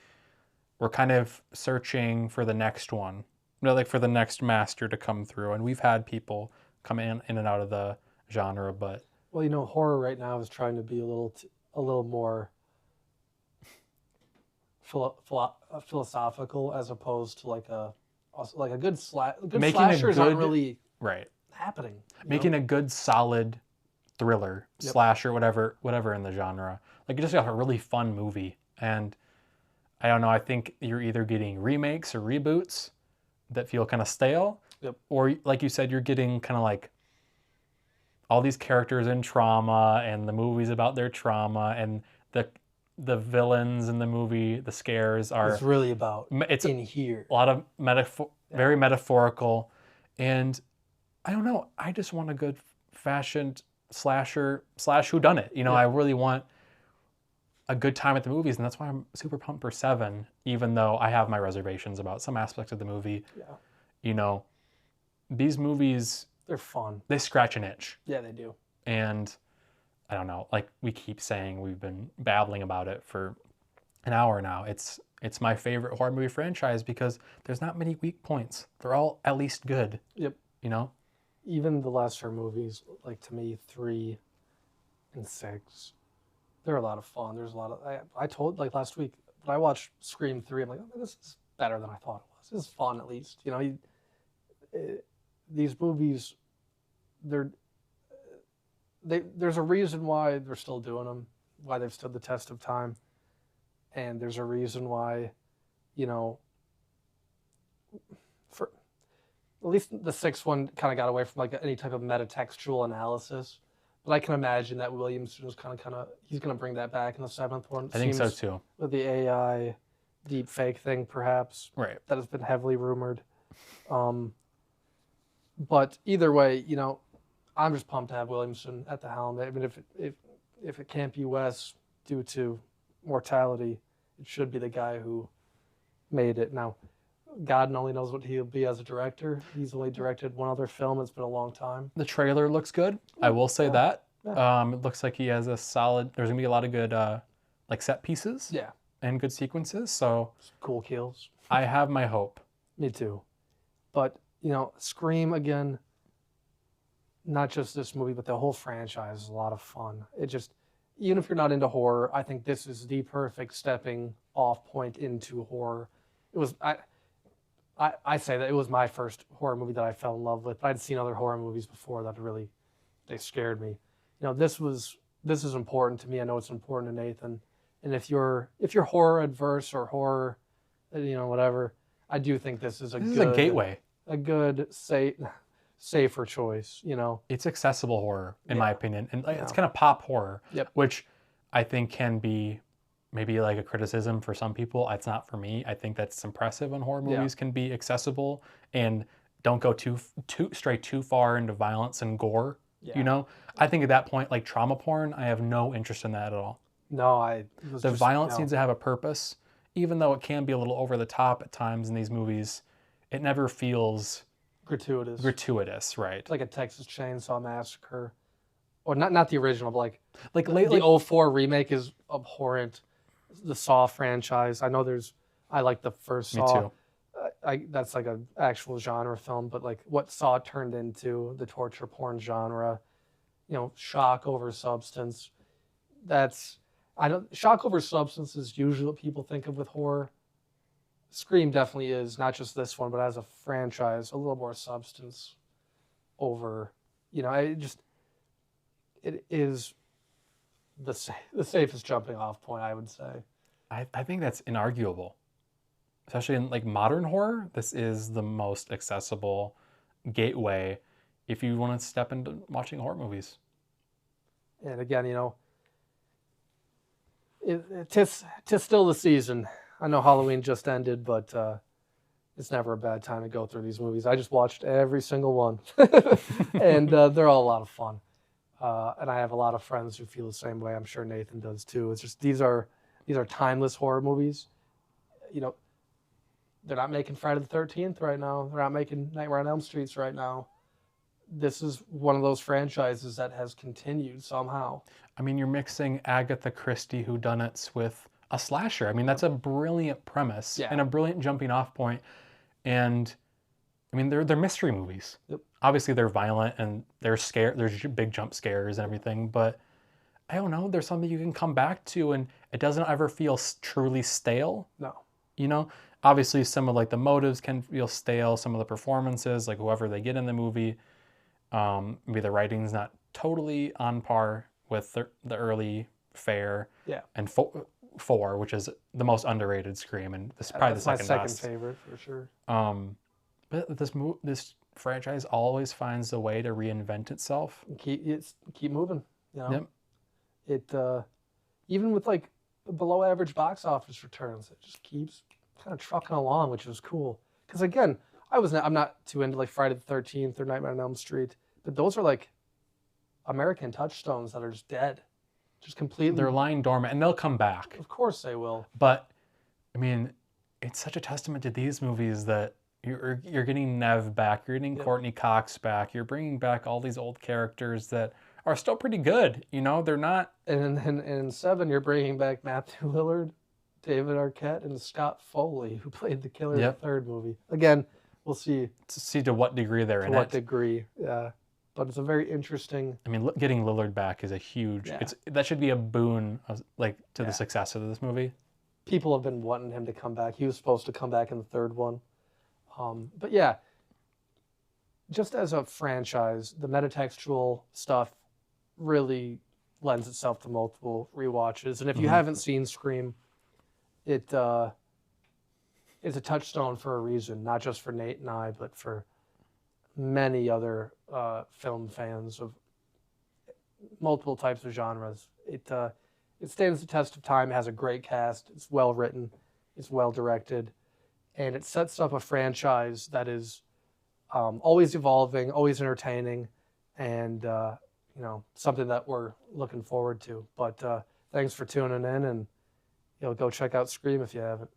we're kind of searching for the next one, you know, like for the next master to come through. And we've had people come in and out of the genre, but well, you know, horror right now is trying to be a little more philosophical, as opposed to like a good slashers aren't really happening. Making a good solid thriller slasher, whatever in the genre, like you just got a really fun movie. And I don't know, I think you're either getting remakes or reboots that feel kind of stale, or like you said, you're getting kind of like all these characters in trauma and the movies about their trauma, and the villains in the movie, the scares are... It's really about in here. A lot of very metaphorical. And I don't know, I just want a good fashioned slasher / whodunit. You know, I really want a good time at the movies, and that's why I'm super pumped for 7, even though I have my reservations about some aspects of the movie. Yeah. You know, these movies... They're fun. They scratch an itch. Yeah, they do. And I don't know, like we keep saying, we've been babbling about it for an hour now. It's my favorite horror movie franchise because there's not many weak points. They're all at least good. Yep. You know? Even the lesser movies, like to me, 3 and 6, they're a lot of fun. There's a lot of... I told, like last week, when I watched Scream 3, I'm like, oh, this is better than I thought it was. This is fun, at least. You know, these movies, there's a reason why they're still doing them, why they've stood the test of time. And there's a reason why, you know, for at least the 6th one kind of got away from like any type of metatextual analysis. But I can imagine that Williamson was kind of he's going to bring that back in the 7th one. I think so too. With the AI deep fake thing, perhaps. Right. That has been heavily rumored. But either way, you know, I'm just pumped to have Williamson at the helm. I mean, if it can't be Wes due to mortality, it should be the guy who made it. Now, God only knows what he'll be as a director. He's only directed one other film. It's been a long time. The trailer looks good. I will say that. Yeah. It looks like he has a solid... There's going to be a lot of good like set pieces. Yeah. And good sequences. So some cool kills. I have my hope. Me too. But, you know, Scream, again, not just this movie, but the whole franchise is a lot of fun. It just... Even if you're not into horror, I think this is the perfect stepping off point into horror. It was... I say that it was my first horror movie that I fell in love with. But I'd seen other horror movies before that really, they scared me. You know, this is important to me. I know it's important to Nathan. And if you're horror adverse or horror, you know, whatever, I do think this is a gateway, a good safer choice. You know, it's accessible horror in my opinion, and it's kind of pop horror, which I think can be maybe like a criticism for some people. It's not for me. I think that's impressive when horror movies can be accessible and don't go too far into violence and gore. Yeah. You know, I think at that point, like trauma porn, I have no interest in that at all. No, the violence needs to have a purpose, even though it can be a little over the top at times in these movies. It never feels gratuitous, right? Like a Texas Chainsaw Massacre, or not the original, but like lately, the 04 remake is abhorrent. The Saw franchise. I know I like the first Saw. Me too. that's like an actual genre film, but like what Saw turned into, the torture porn genre, shock over substance. Shock over substance is usually what people think of with horror. Scream definitely is, not just this one, but as a franchise, a little more substance over, it is the safest jumping off point, I would say. I think that's inarguable. Especially in like modern horror, this is the most accessible gateway if you want to step into watching horror movies. And again, tis still the season. I know Halloween just ended, but it's never a bad time to go through these movies. I just watched every single one, and they're all a lot of fun. And I have a lot of friends who feel the same way. I'm sure Nathan does too. It's just these are timeless horror movies. They're not making Friday the 13th right now. They're not making Nightmare on Elm Street right now. This is one of those franchises that has continued somehow. I mean, you're mixing Agatha Christie whodunits with a slasher. I mean, that's a brilliant premise and a brilliant jumping off point. And I mean, they're mystery movies. Yep. Obviously, they're violent and they're scare. There's big jump scares and everything, but I don't know. There's something you can come back to, and it doesn't ever feel truly stale. No. Obviously, some of like the motives can feel stale. Some of the performances, like whoever they get in the movie, maybe the writing's not totally on par with the early Fare. Yeah. And four, which is the most underrated Scream, and this is probably the second best. Favorite for sure. But this franchise always finds a way to reinvent itself. Keep moving. Yep. It even with like below average box office returns, it just keeps kind of trucking along, which is cool. Because again, I'm not too into like Friday the 13th or Nightmare on Elm Street, but those are like American touchstones that are just dead, just completely. They're lying dormant, and they'll come back. Of course they will. But I mean, it's such a testament to these movies that you're getting Nev back, you're getting Courtney Cox back, you're bringing back all these old characters that are still pretty good. They're not. And in 7, you're bringing back Matthew Lillard, David Arquette, and Scott Foley, who played the killer in the 3rd movie. Again, we'll see. To see to what degree they're in it. To what degree, yeah. But it's a very interesting. I mean, getting Lillard back is a huge. Yeah. That should be a boon, to the success of this movie. People have been wanting him to come back. He was supposed to come back in the 3rd one, but yeah. Just as a franchise, the metatextual stuff really lends itself to multiple rewatches. And if you haven't seen Scream, it is a touchstone for a reason, not just for Nate and I, but for many other film fans of multiple types of genres. It stands the test of time. It has a great cast. It's well written. It's well directed, and it sets up a franchise that is always evolving, always entertaining, and something that we're looking forward to. But thanks for tuning in, and go check out Scream if you haven't.